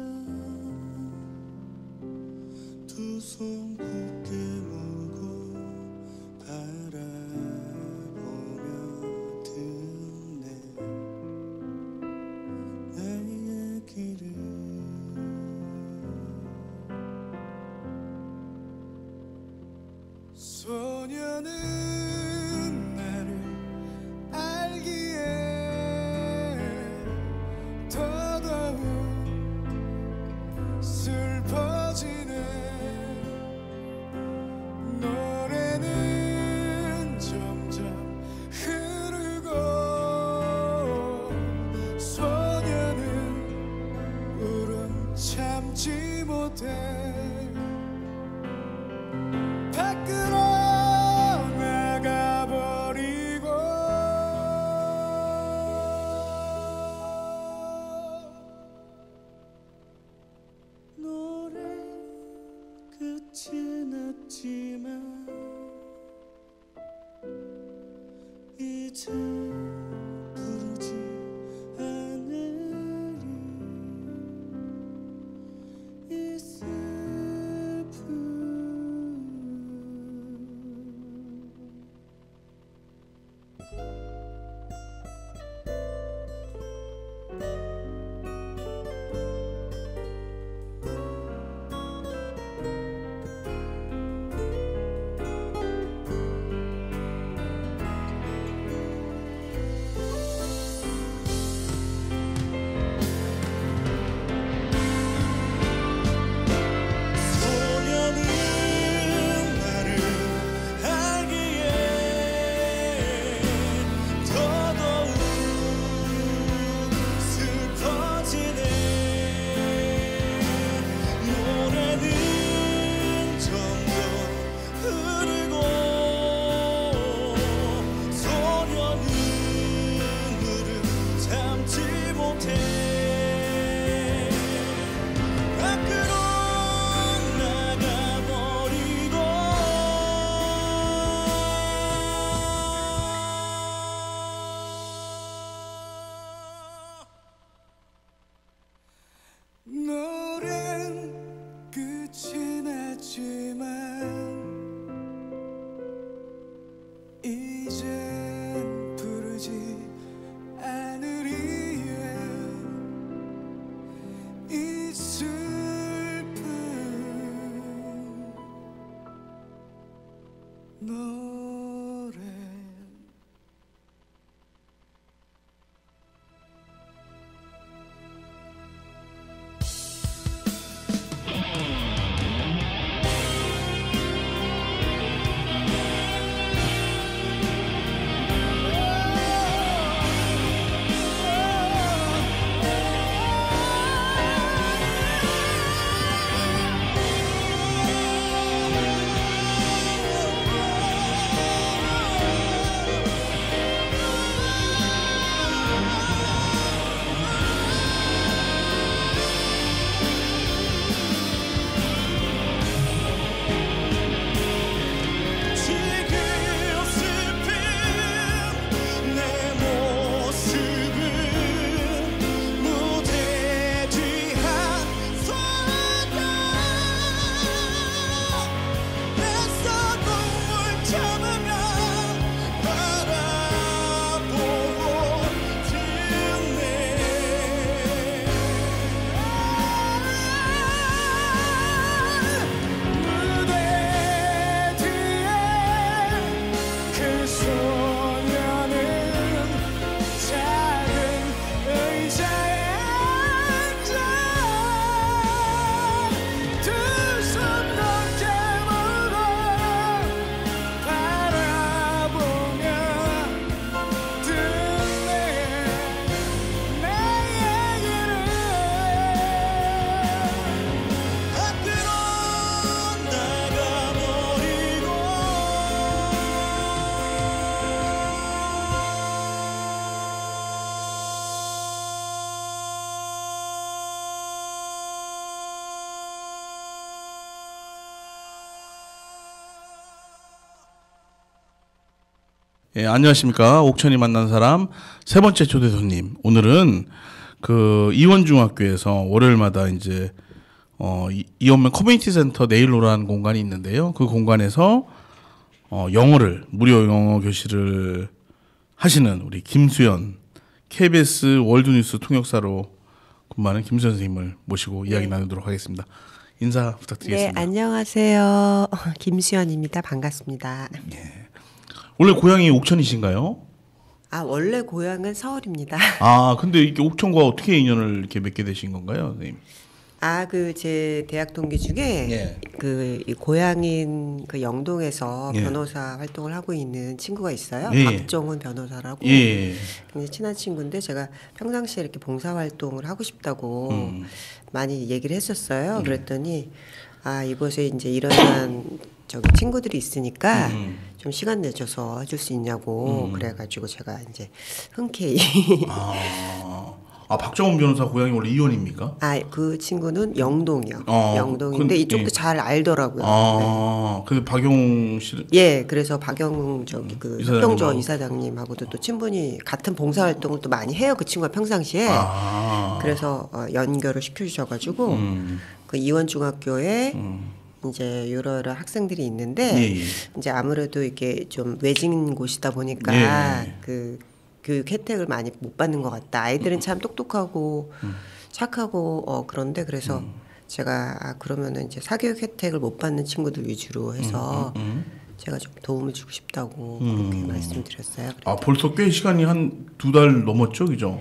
두 손 굳게 물고 바라보며 듣네 내 얘기를. 소녀는 나를 알기에 더더욱 슬퍼지네. 노래는 점점 흐르고 소녀는 울음 참지 못해 밖으로 나가버리고. 노래 끝이 났지만 이제 부르지 않으리 이 슬픔 소녀는 나를 알기에 더더욱 슬퍼지네 노래는 점점 흐르고 소녀는 눈을 참지 못해 밖으로 나가버리고 노래는 끝이 났지만 이젠 부르지 않으리에 이 슬픈 노래 지금 슬픈 내 모습은 무대 뒤 한손에 애써 눈물 참으며 바라보고 듣네 무대 뒤에 그 소녀는 작은 의자에 앉아 두 손 넘게 물고 바라보며 듣네 내 얘기를 밖으로 나가버리고 예, 안녕하십니까. 옥천이 만난 사람 세 번째 초대 손님. 오늘은 그 이원중학교에서 월요일마다 이제 이원면 커뮤니티 센터 네일로라는 공간이 있는데요. 그 공간에서 영어를 무료 영어 교실을 하시는 우리 김수연 KBS 월드뉴스 통역사로 근무하는 김수연 선생님을 모시고 이야기 나누도록 하겠습니다. 인사 네, 부탁드리겠습니다. 안녕하세요. 김수연입니다. 반갑습니다. 원래 고향이 옥천이신가요? 아, 원래 고향은 서울입니다. 아, 근데 이게 옥천과 어떻게 인연을 이렇게 맺게 되신 건가요, 선생님? 아, 그 제 대학 동기 중에 예. 이 고향인 그 영동에서 예. 변호사 활동을 하고 있는 친구가 있어요. 예. 박정훈 변호사라고. 예. 굉장히 친한 친구인데 제가 평상시에 이렇게 봉사 활동을 하고 싶다고 많이 얘기를 했었어요. 그랬더니 아, 이곳에 이제 이런 저기 친구들이 있으니까 좀 시간 내줘서 해줄 수 있냐고 그래가지고 제가 이제 흔쾌히 아 박정훈 변호사 고향이 원래 이원입니까? 아, 그 친구는 영동이요. 어, 영동인데 이쪽도 예. 잘 알더라고요. 아, 근데 박용 씨 예, 그래서 박영 저기 그 협동조 이사장님하고. 이사장님하고도 또 친분이 같은 봉사활동을 또 많이 해요. 그 친구가 평상시에. 아, 그래서 연결을 시켜주셔가지고 그 이원중학교에 이제 여러 학생들이 있는데 예, 예. 이제 아무래도 이게 좀 외진 곳이다 보니까 예. 그 교육 혜택을 많이 못 받는 것 같다. 아이들은 참 똑똑하고 착하고 그런데 그래서 제가 그러면은 이제 사교육 혜택을 못 받는 친구들 위주로 해서 제가 좀 도움을 주고 싶다고 그렇게 말씀드렸어요. 아 벌써 꽤 시간이 한 2달 넘었죠, 그죠?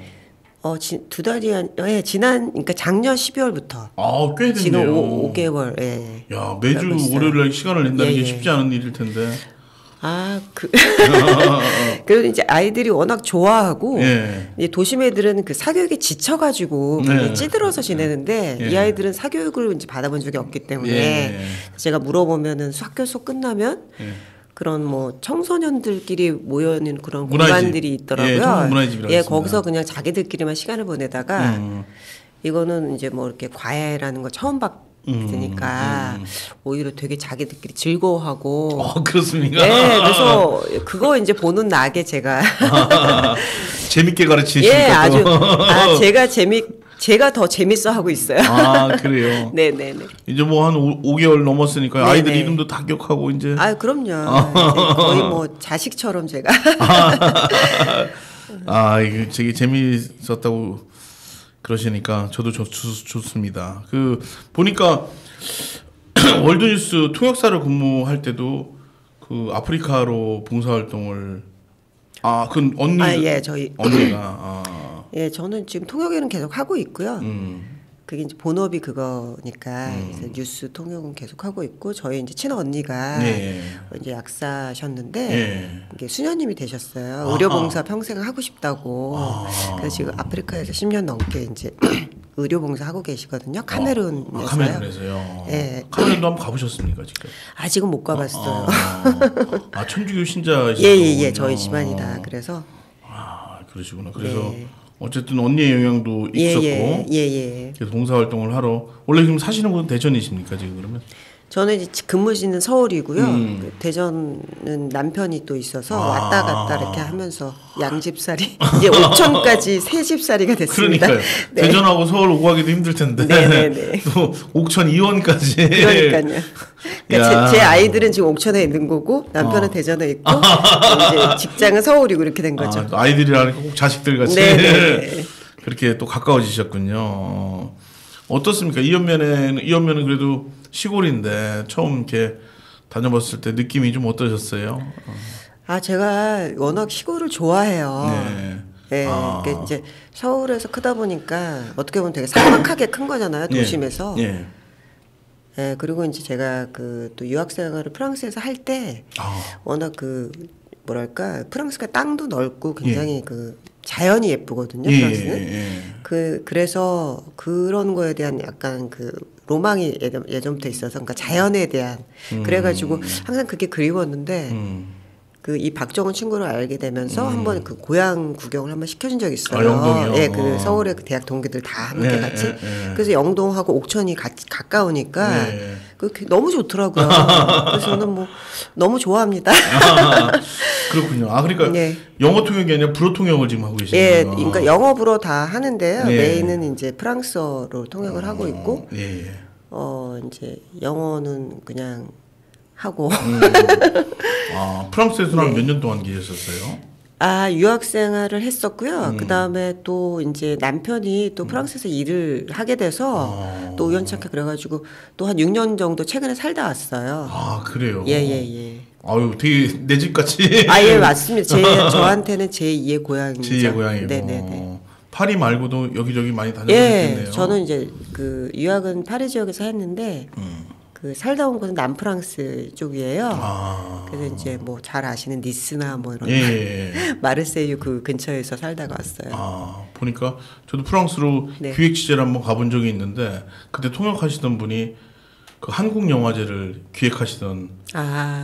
2달이 지난 그러니까 작년 12월부터 아, 꽤 됐네요. 지금 5개월. 예. 야, 매주 그러고 있어요. 월요일날 시간을 낸다는 예, 게 예. 쉽지 않은 일일 텐데. 그래도 이제 아이들이 워낙 좋아하고 예. 이제 도심 애들은 그 사교육에 지쳐가지고 네. 찌들어서 지내는데 예. 이 아이들은 사교육을 이제 받아본 적이 없기 때문에 예. 제가 물어보면은 학교 수업 끝나면 예. 그런 뭐 청소년들끼리 모여 있는 그런 문화의 공간들이 집. 있더라고요. 예, 청소년 문화의 집이라고 예, 있습니다. 거기서 그냥 자기들끼리만 시간을 보내다가 이거는 이제 뭐 이렇게 과외라는 거 처음 받으니까 오히려 되게 자기들끼리 즐거워하고 그렇습니까? 네, 그래서 그거 이제 보는 낙에 제가 재밌게 가르치시니까 예, 아주 또. 제가 더 재밌어 하고 있어요. 아, 그래요. 네, 네, 네. 이제 뭐 한 5개월 넘었으니까 네, 아이들 네. 이름도 다 기억하고 이제. 아, 그럼요. 이제 거의 뭐 자식처럼 제가. 아, 이게 되게 재미있었다고 그러시니까 저도 좋습니다. 그 보니까 월드뉴스 통역사를 근무할 때도 그 아프리카로 봉사활동을 그건 언니 예, 저희 언니가 예, 저는 지금 통역에는 계속 하고 있고요. 그게 이제 본업이 그거니까 그래서 뉴스 통역은 계속 하고 있고 저희 이제 친언 언니가 예. 이제 약사셨는데 예. 이게 수녀님이 되셨어요. 의료봉사 평생 하고 싶다고. 그래서 지금 아프리카에서 10년 넘게 이제 의료봉사 하고 계시거든요. 카메룬에서요. 카메룬에서요. 예. 카메룬도 한번 가보셨습니까 지금? 아직은 못 가봤어요. 천주교 신자시죠? 예예예 저희 집안이다. 그래서 그러시구나. 그래서 네. 어쨌든 언니의 영향도 있었고 예예. 그래서 봉사활동을 하러 원래 지금 사시는 곳은 대전이십니까 지금 그러면? 저는 이제 근무지는 서울이고요. 그 대전은 남편이 또 있어서 왔다 갔다 이렇게 하면서 양집살이 이제 옥천까지 새 집살이가 됐습니다. 그러니까요. 네. 대전하고 서울 오고 가기도 힘들 텐데 네네네. 또 옥천 이원까지. 그러니까요. 그러니까 야. 제 아이들은 지금 옥천에 있는 거고 남편은 대전에 있고 이제 직장은 서울이고 이렇게 된 거죠. 또 아이들이라니까 꼭 자식들 같이 네네네. 그렇게 또 가까워지셨군요. 어떻습니까? 이연면은 그래도 시골인데 처음 이렇게 다녀봤을 때 느낌이 좀 어떠셨어요? 제가 워낙 시골을 좋아해요. 네. 네, 그러니까 이제 서울에서 크다 보니까 어떻게 보면 되게 삭막하게 큰 거잖아요, 도심에서. 예. 네, 그리고 이제 제가 그 또 유학생활을 프랑스에서 할 때 워낙 그 뭐랄까 프랑스가 땅도 넓고 굉장히 그 자연이 예쁘거든요, 프랑스는. 그래서 그런 거에 대한 약간 그 로망이 예전부터 있어서 그러니까 자연에 대한 그래가지고 항상 그게 그리웠는데 그 이 박정훈 친구를 알게 되면서 한번 그 고향 구경을 한번 시켜준 적이 있어요. 영동이요? 예, 그 서울의 그 대학 동기들 다 함께 같이. 그래서 영동하고 옥천이 가까우니까 그게 너무 좋더라고요. 그래서 저는 뭐 너무 좋아합니다. 그렇군요. 그러니까 네. 영어 통역이 아니라 불어 통역을 지금 하고 계시는 예, 거예요. 그러니까 영어 불어 다 하는데요. 네. 메인은 이제 프랑스어로 통역을 하고 있고, 예. 이제 영어는 그냥 하고. 프랑스에서는 네. 몇 년 동안 계셨었어요? 유학 생활을 했었고요. 그 다음에 또 이제 남편이 또 프랑스에서 일을 하게 돼서 또 우연찮게 그래가지고 또 한 6년 정도 최근에 살다 왔어요. 그래요? 예. 아유, 되게 내 집 같이. 예, 맞습니다. 저한테는 제2의 고향이죠. 제2의 고향이고. 네네네. 파리 말고도 여기저기 많이 예, 다녀보셨겠네요. 저는 이제 그 유학은 파리 지역에서 했는데 그 살다 온 곳은 남프랑스 쪽이에요. 그래서 이제 뭐 잘 아시는 니스나 뭐 이런 마르세유 그 근처에서 살다가 왔어요. 보니까 저도 프랑스로 네. 기획 취재를 한번 가본 적이 있는데 그때 통역하시던 분이 그 한국 영화제를 기획하시던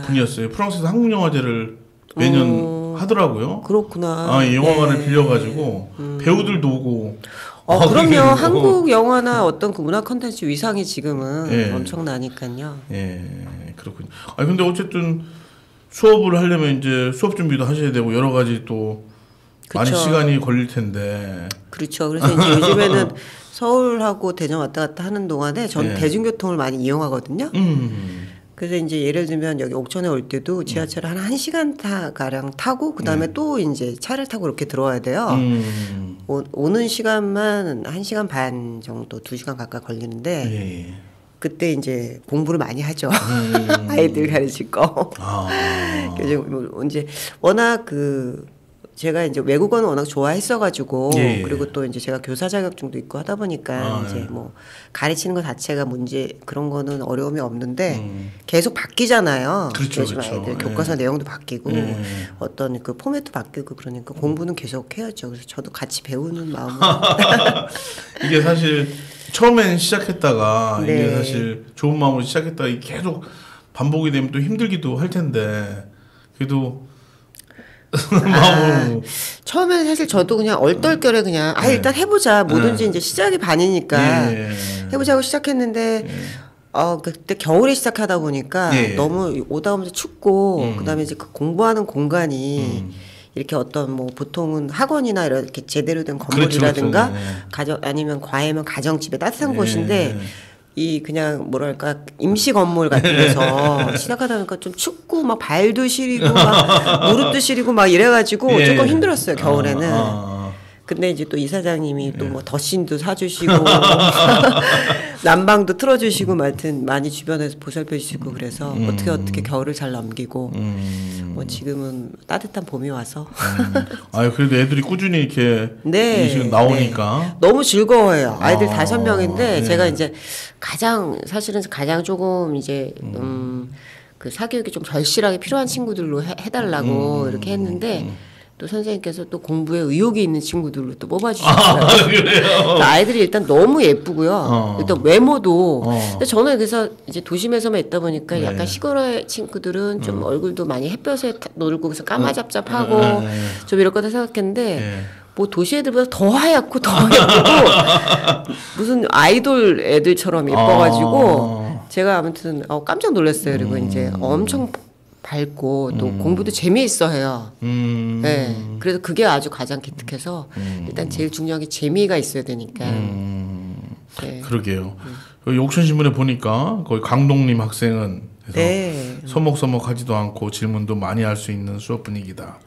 분이었어요. 프랑스에서 한국 영화제를 매년 하더라고요. 그렇구나. 영화관을 빌려가지고 배우들도 오고 그럼요. 한국 영화나 어떤 그 문화 콘텐츠 위상이 지금은 엄청나니까요. 예, 그렇군요. 아 근데 어쨌든 수업을 하려면 이제 수업 준비도 하셔야 되고 여러 가지 또 많이 그쵸. 시간이 걸릴 텐데. 그렇죠. 그래서 이제 요즘에는 서울하고 대전 왔다 갔다 하는 동안에 저는 대중교통을 많이 이용하거든요. 그래서 이제 예를 들면 여기 옥천에 올 때도 지하철을 한 1시간 가량 타고 그다음에 또 이제 차를 타고 이렇게 들어와야 돼요. 오는 시간만 1시간 반 정도 2시간 가까이 걸리는데 그때 이제 공부를 많이 하죠. 아이들 가르칠 거. 그래서 뭐 이제 워낙 제가 이제 외국어는 워낙 좋아했어가지고 그리고 또 이제 제가 교사 자격증도 있고 하다 보니까 이제 뭐 가르치는 것 자체가 문제 그런 거는 어려움이 없는데 계속 바뀌잖아요. 그렇죠, 요즘 그렇죠. 아이들 교과서 내용도 바뀌고 어떤 그 포맷도 바뀌고 그러니까 공부는 계속 해야죠. 그래서 저도 같이 배우는 마음으로. 이게 사실 처음엔 시작했다가 이게 사실 좋은 마음으로 시작했다가 이게 계속 반복이 되면 또 힘들기도 할 텐데 그래도 처음에는 사실 저도 그냥 얼떨결에 그냥 일단 해보자 뭐든지 이제 시작이 반이니까 해보자고 시작했는데 그때 겨울에 시작하다 보니까 너무 오다 오면서 춥고 그다음에 이제 그 공부하는 공간이 이렇게 어떤 뭐 보통은 학원이나 이렇게 제대로 된 건물이라든가 그렇죠. 아니면 과외면 가정집에 따뜻한 곳인데 이 그냥 뭐랄까 임시 건물 같은 데서 시작하다 보니까 좀 춥고 막 발도 시리고 막 무릎도 시리고 막 이래가지고 조금 힘들었어요 겨울에는. 근데 이제 또 이사장님이 또 뭐 더신도 사주시고 난방도 틀어주시고 하여튼 많이 주변에서 보살펴 주시고 그래서 어떻게 겨울을 잘 넘기고 뭐 지금은 따뜻한 봄이 와서 그래도 애들이 꾸준히 이렇게 지금 나오니까 너무 즐거워요. 아이들 5명인데 제가 이제 사실은 가장 조금 이제 그 사교육이 좀 절실하게 필요한 친구들로 해달라고 이렇게 했는데 또 선생님께서 또 공부에 의욕이 있는 친구들로 또 뽑아주셨어요. 그래요? 아이들이 일단 너무 예쁘고요. 일단 외모도. 근데 저는 그래서 이제 도심에서만 있다 보니까 약간 시골의 친구들은 좀 얼굴도 많이 햇볕에 놀고 그래서 까마잡잡하고 좀 이럴 거다 생각했는데 뭐 도시 애들보다 더 하얗고 더 예쁘고 무슨 아이돌 애들처럼 예뻐가지고 제가 아무튼 깜짝 놀랐어요. 그리고 이제 엄청 밝고 또 공부도 재미있어 해요. 네. 그래서 그게 아주 가장 기특해서 일단 제일 중요한 게 재미가 있어야 되니까. 그러게요. 여기 옥천신문에 보니까 거기 강동림 학생은 서먹서먹하지도 않고 질문도 많이 할 수 있는 수업 분위기다.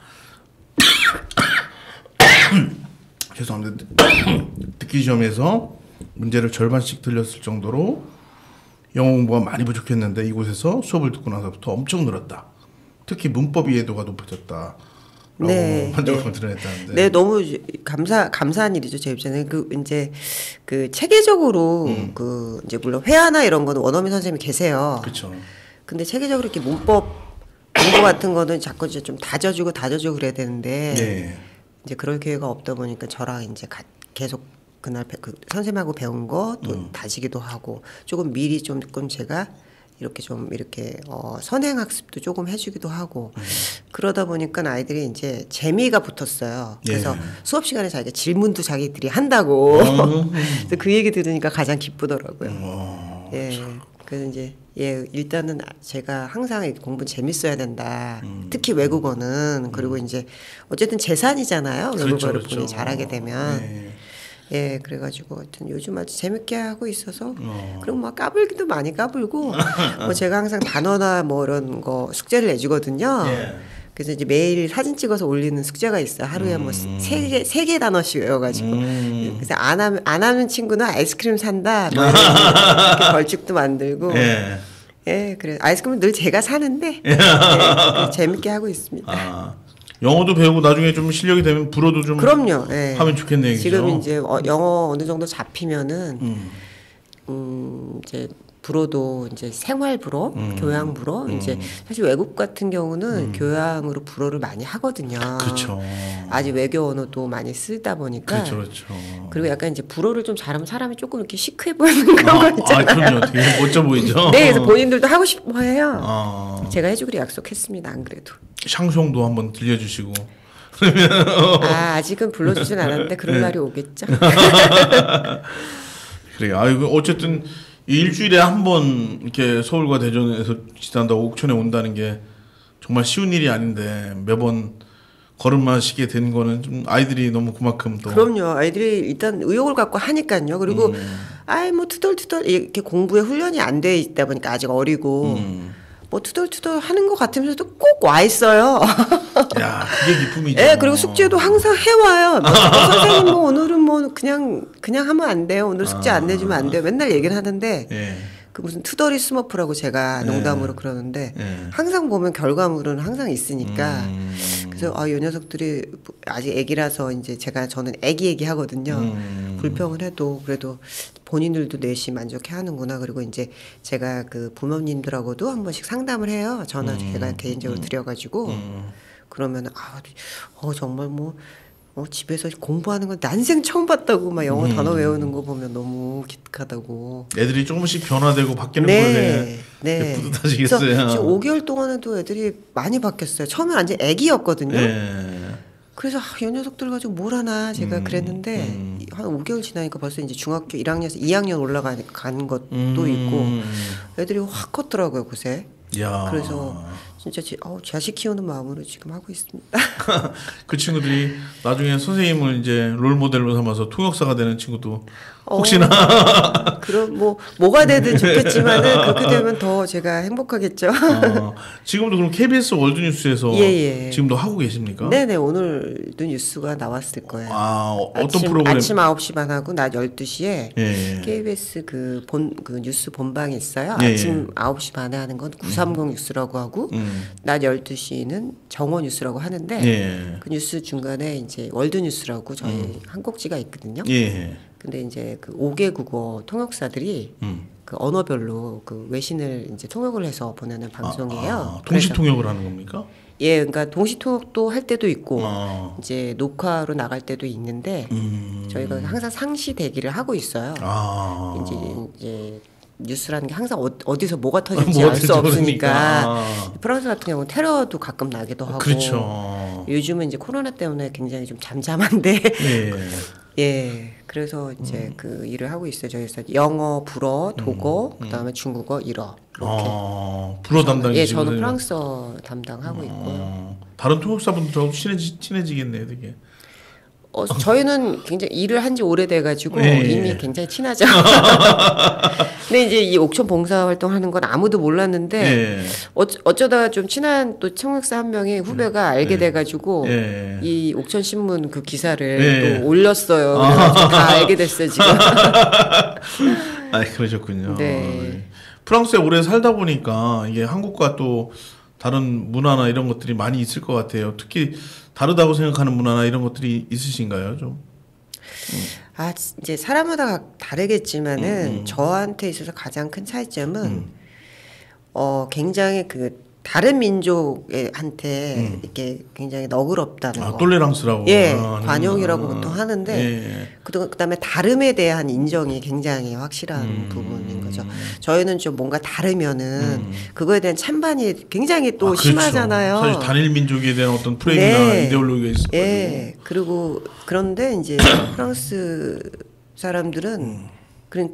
죄송합니다. 듣기 시험에서 문제를 절반씩 틀렸을 정도로 영어 공부가 많이 부족했는데 이곳에서 수업을 듣고 나서부터 엄청 늘었다. 특히 문법 이해도가 높아졌다. 만족감을 드러냈다는데. 네, 너무 감사한 일이죠 제 입장에. 이제 그 체계적으로 그 이제 물론 회화나 이런 거는 원어민 선생님이 계세요. 그렇죠. 근데 체계적으로 이렇게 문법 공부 같은 거는 자꾸 이제 좀 다져주고 그래야 되는데 이제 그럴 기회가 없다 보니까 저랑 이제 계속 그날 선생님하고 배운 거 또 다지기도 하고 조금 미리 조금 제가 이렇게 선행 학습도 조금 해주기도 하고 그러다 보니까 아이들이 이제 재미가 붙었어요. 그래서 수업 시간에 자기가 질문도 자기들이 한다고 그래서 그 얘기 들으니까 가장 기쁘더라고요. 그래서 이제 일단은 제가 항상 공부 재밌어야 된다. 특히 외국어는 그리고 이제 어쨌든 재산이잖아요. 외국어를 본인이 잘하게 되면. 그래가지고 하여튼 요즘 아주 재밌게 하고 있어서 그리고 막 까불기도 많이 까불고 뭐 제가 항상 단어나 뭐 이런 거 숙제를 내주거든요. 그래서 이제 매일 사진 찍어서 올리는 숙제가 있어요. 하루에 뭐 세 개 단어씩 외워가지고 그래서 안 하는 친구는 아이스크림 산다. 뭐 이렇게 벌칙도 만들고. 그래 아이스크림은 늘 제가 사는데 재밌게 하고 있습니다. 영어도 배우고 나중에 좀 실력이 되면 불어도 좀 그럼요. 하면 좋겠네요. 지금 이제 영어 어느 정도 잡히면은 이제 불어도 이제 생활 불어, 교양 불어 이제 사실 외국 같은 경우는 교양으로 불어를 많이 하거든요. 그렇죠. 아직 외교 언어도 많이 쓰다 보니까. 그렇죠. 그리고 약간 이제 불어를 좀 잘하면 사람이 조금 이렇게 시크해 보이는 그런 거 있잖아요. 그럼요. 되게 멋져 보이죠. 네, 그래서 본인들도 하고 싶어해요. 제가 해주기로 약속했습니다. 안 그래도. 샹송도 한번 들려주시고. 아직은 불러주진 않았는데 그런 날이 오겠죠. 그래요. 아이고 어쨌든 일주일에 한 번 이렇게 서울과 대전에서 지난다고 옥천에 온다는 게 정말 쉬운 일이 아닌데 매번 걸음마시게 된 거는 좀 아이들이 너무 그만큼 또 그럼요. 아이들이 일단 의욕을 갖고 하니까요. 그리고 아이 뭐 투덜투덜 이렇게 공부에 훈련이 안 돼 있다 보니까 아직 어리고 뭐 투덜투덜 하는 것 같으면서도 꼭 와 있어요. 야, 그게 기쁨이죠. 예, 그리고 숙제도 항상 해와요. 뭐, 선생님 뭐 오늘은 뭐 그냥 하면 안 돼요. 오늘 숙제 안 내주면 안 돼요. 맨날 얘기를 하는데 예. 그 무슨 투덜이 스머프라고 제가 농담으로 그러는데 항상 보면 결과물은 항상 있으니까 그래서 아, 이 녀석들이 아직 애기라서 이제 저는 애기 하거든요. 불평을 해도 그래도 본인들도 내시 만족해 하는구나. 그리고 이제 제가 그 부모님들하고도 한 번씩 상담을 해요. 전화 제가 개인적으로 드려가지고 그러면 정말 집에서 공부하는 건 난생 처음 봤다고 막 영어 단어 외우는 거 보면 너무 기특하다고. 애들이 조금씩 변화되고 바뀌는 네, 거에 뿌듯하시겠어요. 그래서 지금 5개월 동안에도 애들이 많이 바뀌었어요. 처음엔 완전 애기였거든요. 네. 그래서 이 녀석들 가지고 뭘 하나 제가 그랬는데 한 5개월 지나니까 벌써 이제 중학교 1학년에서 2학년 올라간 것도 있고 애들이 확 컸더라고요, 그새. 야. 그래서 진짜 자식 키우는 마음으로 지금 하고 있습니다. 그 친구들이 나중에 선생님을 이제 롤 모델로 삼아서 통역사가 되는 친구도 혹시나 그럼 뭐가 되든 좋겠지만은 그렇게 되면 더 제가 행복하겠죠. 지금도 그럼 KBS 월드뉴스에서 예. 지금도 하고 계십니까? 네네, 오늘도 뉴스가 나왔을 거예요. 어떤 프로그램? 아침 9시 반하고 낮 12시에 예. KBS 그 뉴스 본방이 있어요. 예. 아침 9시 반에 하는 건 930 뉴스라고 하고 낮 12시는 정오 뉴스라고 하는데 예. 그 뉴스 중간에 이제 월드 뉴스라고 저희 한 꼭지가 있거든요. 예. 근데 이제 그 5개 국어 통역사들이 그 언어별로 그 외신을 이제 통역을 해서 보내는 방송이에요. 동시 통역을 하는 겁니까? 예, 그러니까 동시 통역도 할 때도 있고 이제 녹화로 나갈 때도 있는데 저희가 항상 상시 대기를 하고 있어요. 이제 뉴스라는 게 항상 어디서 뭐가 터질지 알 수 없으니까. 프랑스 같은 경우는 테러도 가끔 나기도 하고. 그렇죠. 요즘은 이제 코로나 때문에 굉장히 좀 잠잠한데. 예. 그래서 이제 그 일을 하고 있어요. 저희서 영어, 불어, 독어, 그다음에 중국어, 일어. 이렇게. 불어 담당이시군요. 예, 저는 프랑스어 담당하고 있고요. 다른 통역사분들하고 친해지겠네요, 되게. 저희는 굉장히 일을 한 지 오래돼가지고 예. 이미 굉장히 친하죠. 근데 이제 이 옥천 봉사활동 하는 건 아무도 몰랐는데 예. 어쩌다가 좀 친한 또 통역사 한 명이 후배가 알게 돼가지고 이 옥천 신문 그 기사를 또 올렸어요. 그래서 다 알게 됐어요 지금. 그러셨군요. 네. 프랑스에 오래 살다 보니까 이게 한국과 또 다른 문화나 이런 것들이 많이 있을 것 같아요. 특히 다르다고 생각하는 문화나 이런 것들이 있으신가요, 좀? 이제 사람마다 다르겠지만은 저한테 있어서 가장 큰 차이점은 굉장히 그 다른 민족한테 이렇게 굉장히 너그럽다는 거. 똘레랑스라고. 관용이라고 보통 하는데 그다음에 다름에 대한 인정이 굉장히 확실한 부분인 거죠. 저희는 좀 뭔가 다르면은 그거에 대한 찬반이 굉장히 또 그렇죠. 심하잖아요. 사실 단일 민족에 대한 어떤 프레임이나 이데올로기가 있어요. 예. 그런데 이제 프랑스 사람들은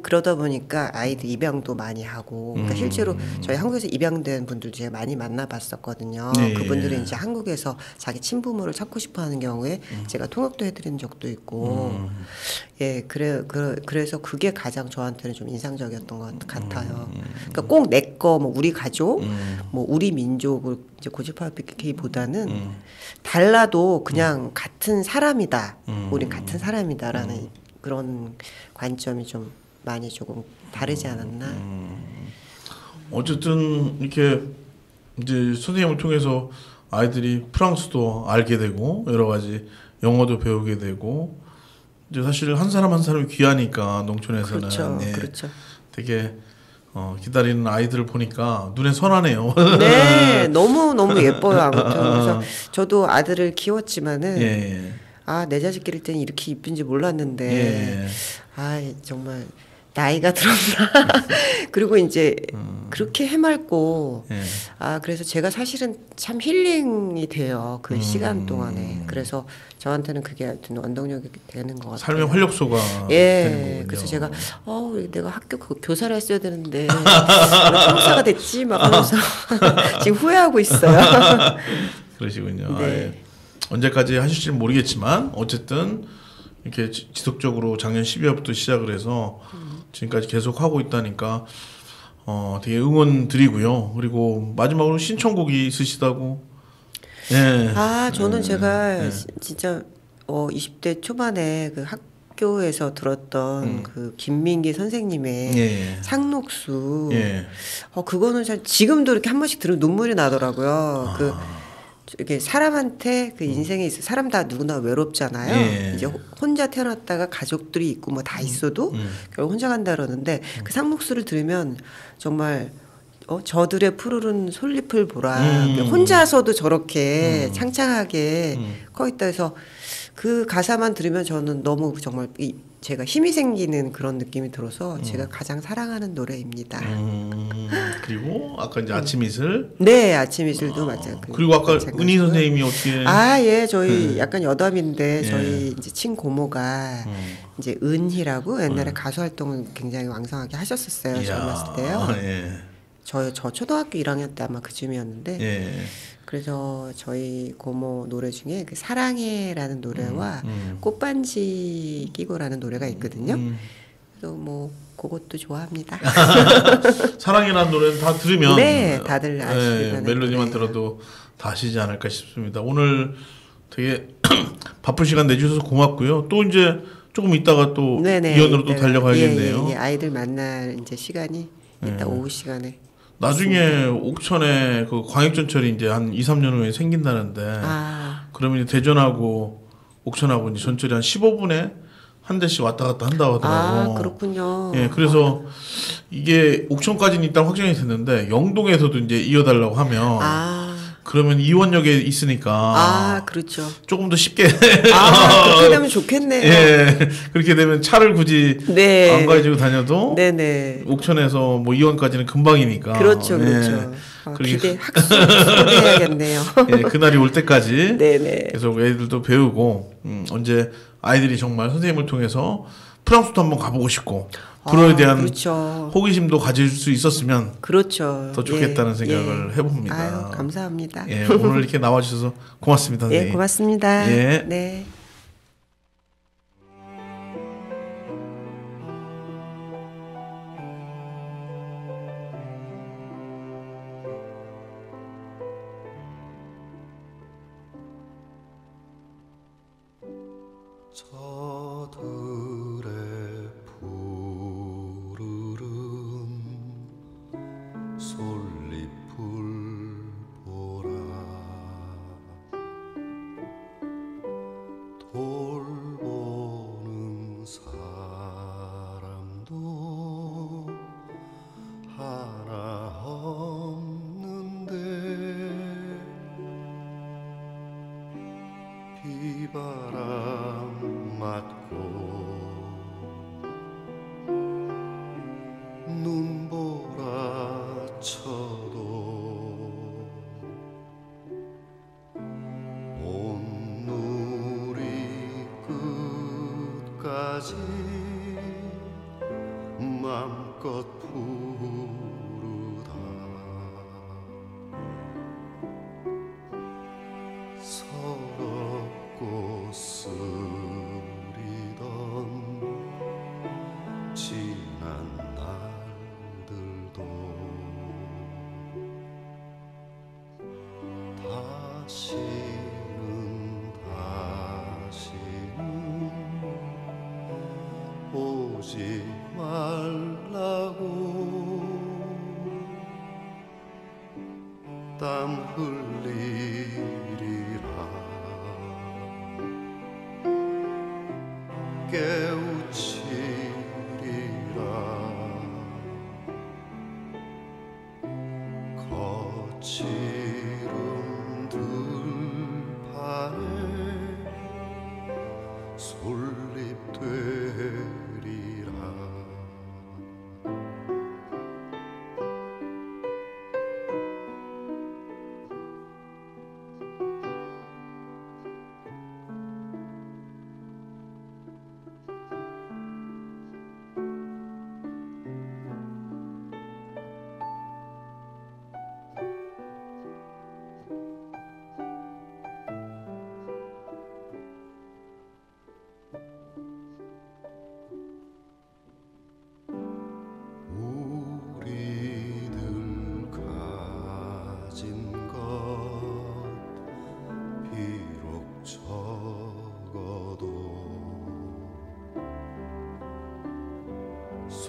그러다 보니까 아이들 입양도 많이 하고 그러니까 실제로 저희 한국에서 입양된 분들도 제가 많이 만나봤었거든요. 그분들은 이제 한국에서 자기 친부모를 찾고 싶어하는 경우에 제가 통역도 해드린 적도 있고 그래서 그게 가장 저한테는 좀 인상적이었던 것 같아요. 그러니까 꼭 내 거 뭐 우리 가족 뭐 우리 민족을 이제 고집하기보다는 달라도 그냥 같은 사람이다. 우리 같은 사람이다라는 그런 관점이 좀 많이 조금 다르지 않았나. 어쨌든 이렇게 이제 선생님을 통해서 아이들이 프랑스도 알게 되고 여러 가지 영어도 배우게 되고 이제 사실 한 사람 한 사람이 귀하니까 농촌에서는 그렇죠. 되게 기다리는 아이들을 보니까 눈에 선하네요. 네, 너무 예뻐요. 아무튼 그래서 저도 아들을 키웠지만은 내 자식 기를 때는 이렇게 이쁜지 몰랐는데 정말 나이가 들었나. 그리고 이제 그렇게 해맑고 예. 그래서 제가 사실은 참 힐링이 돼요. 그 시간 동안에. 그래서 저한테는 그게 하여튼 원동력이 되는 것 같아요. 삶의 활력소가 예. 되는 거군요. 그래서 제가 내가 학교 교사를 했어야 되는데 왜 교사가 됐지 막 하면서 지금 후회하고 있어요. 그러시군요. 네. 예. 언제까지 하실지는 모르겠지만 어쨌든 이렇게 지속적으로 작년 12월부터 시작을 해서 지금까지 계속 하고 있다니까 되게 응원 드리고요. 그리고 마지막으로 신청곡이 있으시다고. 예. 저는 제가 진짜 20대 초반에 그 학교에서 들었던 그 김민기 선생님의 상록수. 그거는 잘 지금도 이렇게 한 번씩 들으면 눈물이 나더라고요. 이게 사람한테 그 인생에 있어 사람 다 누구나 외롭잖아요. 이제 혼자 태어났다가 가족들이 있고 뭐 다 있어도 결국 혼자 간다 그러는데 그 상록수를 들으면 정말 저들의 푸르른 솔잎을 보라. 혼자서도 저렇게 창창하게 커 있다 해서 그 가사만 들으면 저는 너무 정말 제가 힘이 생기는 그런 느낌이 들어서 제가 가장 사랑하는 노래입니다. 그리고 아까 이제 아침 이슬. 네, 아침 이슬도 맞아요. 그리고 아까 은희 선생님이 어떻게? 예, 저희 약간 여담인데 저희 이제 친고모가 이제 은희라고 옛날에 가수 활동을 굉장히 왕성하게 하셨었어요. 젊었을 때요. 저 초등학교 1학년 때 아마 그쯤이었는데. 그래서 저희 고모 노래 중에 그 사랑해라는 노래와 꽃반지 끼고라는 노래가 있거든요. 그래서 뭐 그것도 좋아합니다. 사랑이라는 노래는 다 들으면 다들 아시는 멜로디만 들어도 다 아시지 않을까 싶습니다. 오늘 되게 바쁜 시간 내주셔서 고맙고요. 또 이제 조금 있다가 또 이연으로 또 달려가야겠네요. 아이들 만날 이제 시간이 이따 오후 시간에. 나중에 옥천에 그 광역전철이 이제 한 2, 3년 후에 생긴다는데 그러면 대전하고 옥천하고 이제 전철이 한 15분에 한 대씩 왔다 갔다 한다고 하더라고요. 그렇군요. 예, 그래서 이게 옥천까지는 일단 확정이 됐는데 영동에서도 이제 이어달라고 하면 그러면 이원역에 있으니까 그렇죠. 조금 더 쉽게 그렇게 되면 좋겠네요. 예, 그렇게 되면 차를 굳이 안 가지고 다녀도 옥천에서 뭐 이원까지는 금방이니까. 그렇죠. 학습해야겠네요. 그날이 올 때까지 계속 애들도 배우고 언제 아이들이 정말 선생님을 통해서 프랑스도 한번 가보고 싶고 불어에 대한 호기심도 가질 수 있었으면 더 좋겠다는 생각을 해봅니다. 감사합니다. 오늘 이렇게 나와주셔서 고맙습니다. 선생님. 고맙습니다. 네. 저들의 푸르른 솔잎을 보라 돌보는 사람도 하나 없는데 비바람 맞고 눈보라 쳐도 온누리 끝까지 맘껏 부르다 서럽고 쓰리던 지난 날들도 다시는 오지 말라고 땀 흘리리라 깨우치리라 거칠은 들판에 솔잎 되리라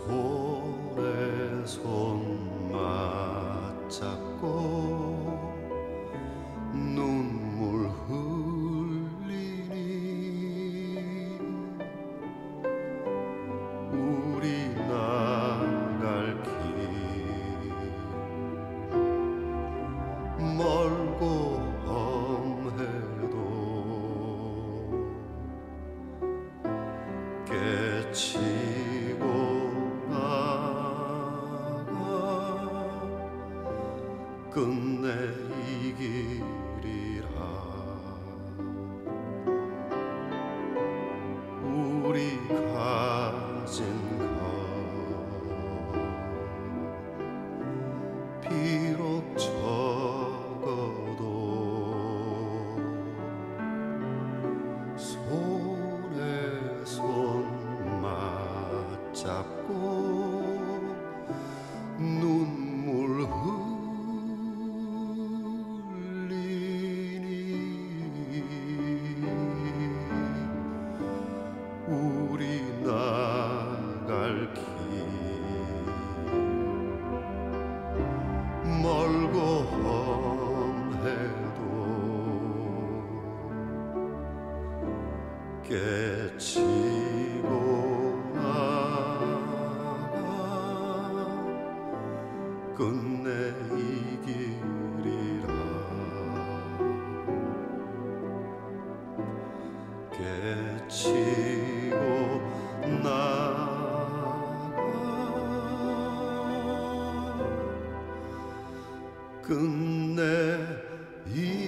손에 손 맞잡고 눈물 흘리니 우리 나갈 길 멀고 험해도 깨치고 나가 끝내 이기리라. 우리 가진 것 비록 적어도 손에 손 맞잡고 눈물 흘리니 우리 나갈 길 멀고 험해도 깨치고 나가 끝내 이기리라. 깨치고 나가 끝내 이기리라.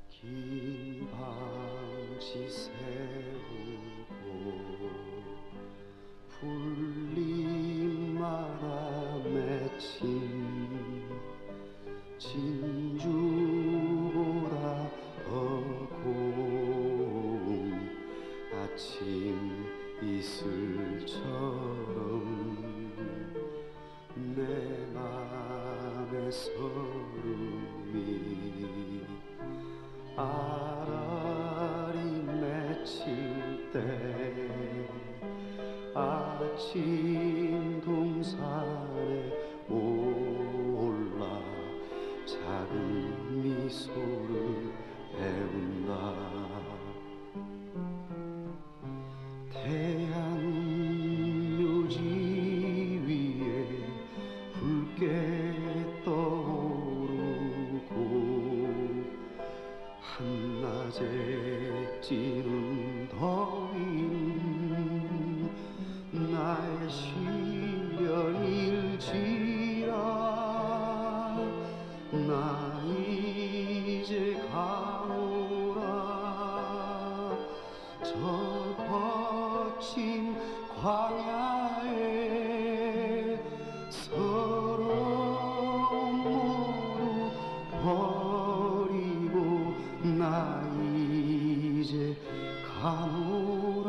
긴 방치 세우고 풀린 마라 맺힌 진주보다 더 고운 아침 이슬처럼 내 맘의 서름이 아라리 맺힐 때 아침 동산에 올라 작은 미소를 배운다. 태양 묘지 위에 붉게 떠오르고 한낮에 찌는 더위는 나의 시련일지라. 나 이제 가노라. 저 거친 광야에 서러움 모두 버리고 나 이제 가노라.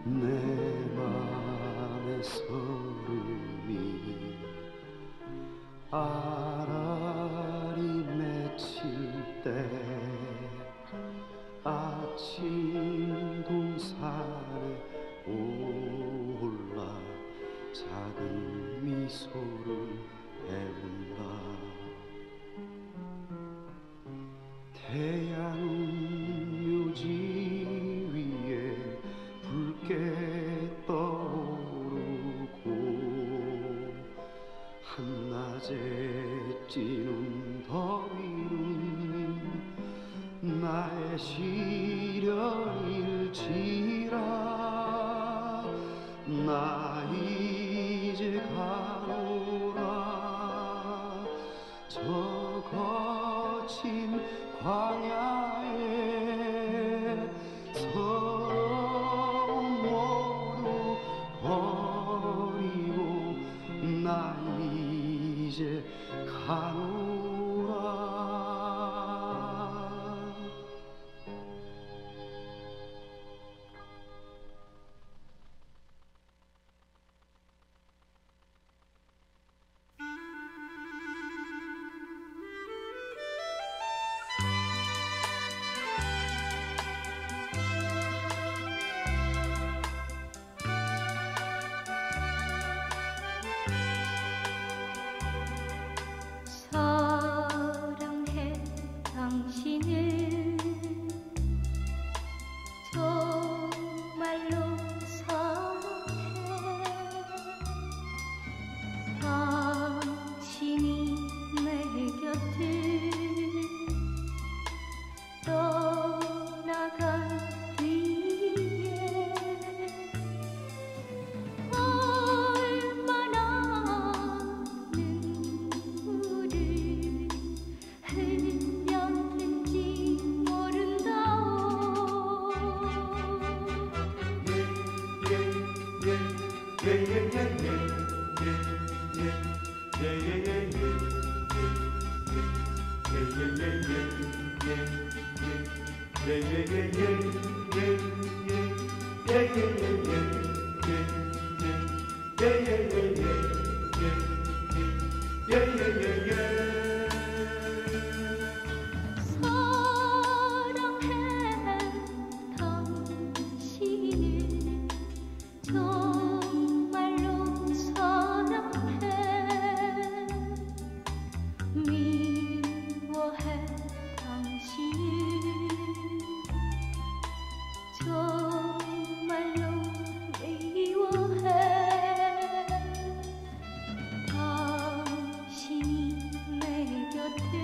내 맘의 서름이 아라리 맺힐 때 아침 동산에 올라 작은 미소를 배운다. 태양은 묘지 위에 붉게 떠오르고 한낮에 찌는 더위는 나의 시련일지라. 나 이제 가노라. 저 거친 광야에 서러움 모두 버리고 나 이제 가노라. 사랑해 당신을 정말로 사랑해. 당신이 내 곁을 떠나간 뒤에 얼마나 눈물을 흘렸는지 모른다오. 사랑해 당신을 정말로 사랑해. 미워해 당신을 정말로 미워해. 당신이 내 곁을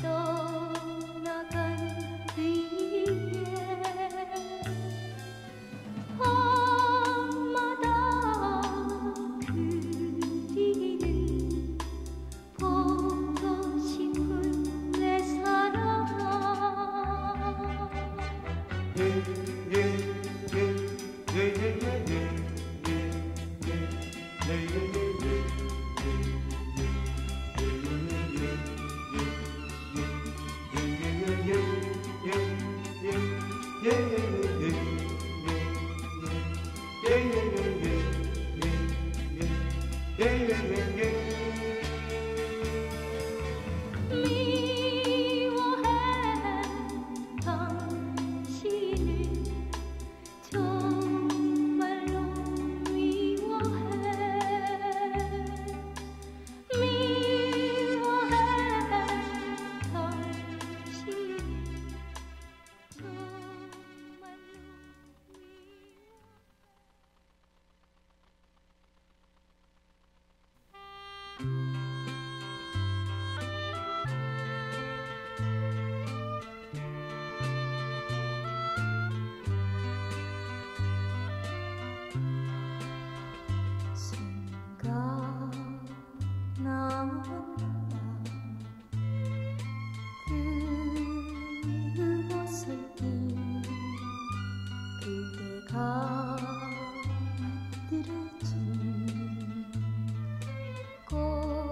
떠나간 뒤에 밤마다 그리는 보고 싶은 내 사랑. 미워해 당신을 정말로 미워해. 미워해 당신을 정말로 그대가 만들어준 꽃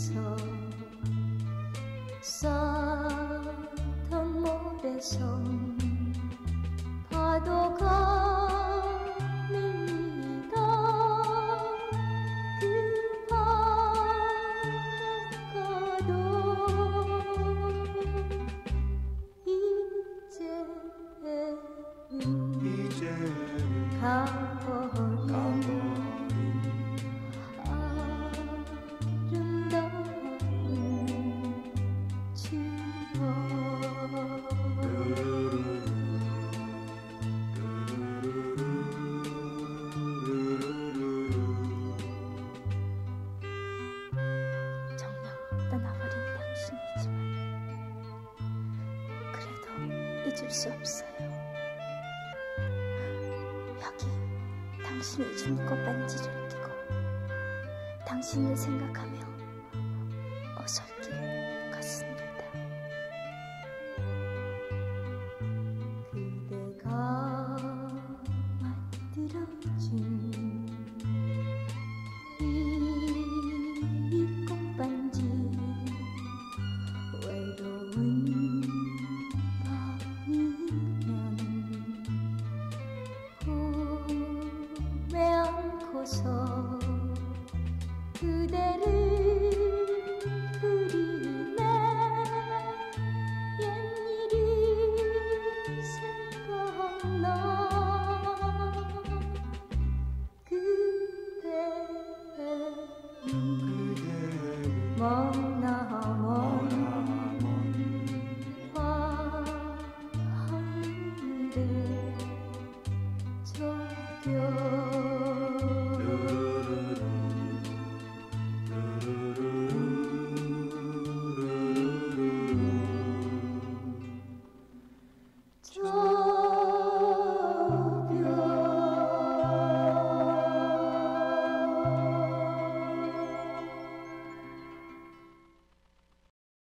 서 쌓던 모래성 파도가 밀리던 그 바닷가도 이제는 가버린 아름다운 정녕 떠나버린 당신이지만 그래도 잊을 수 없어요. 여기 당신이 준 꽃반지를 끼고 당신을 생각하며 어설길 갔습니다. 그대가 만들어준 이 꽃반지 외로운 밤이면 품에 안고서 그대를 그리네. 옛일이 생각나. 그대는 머나먼 하늘에 저겨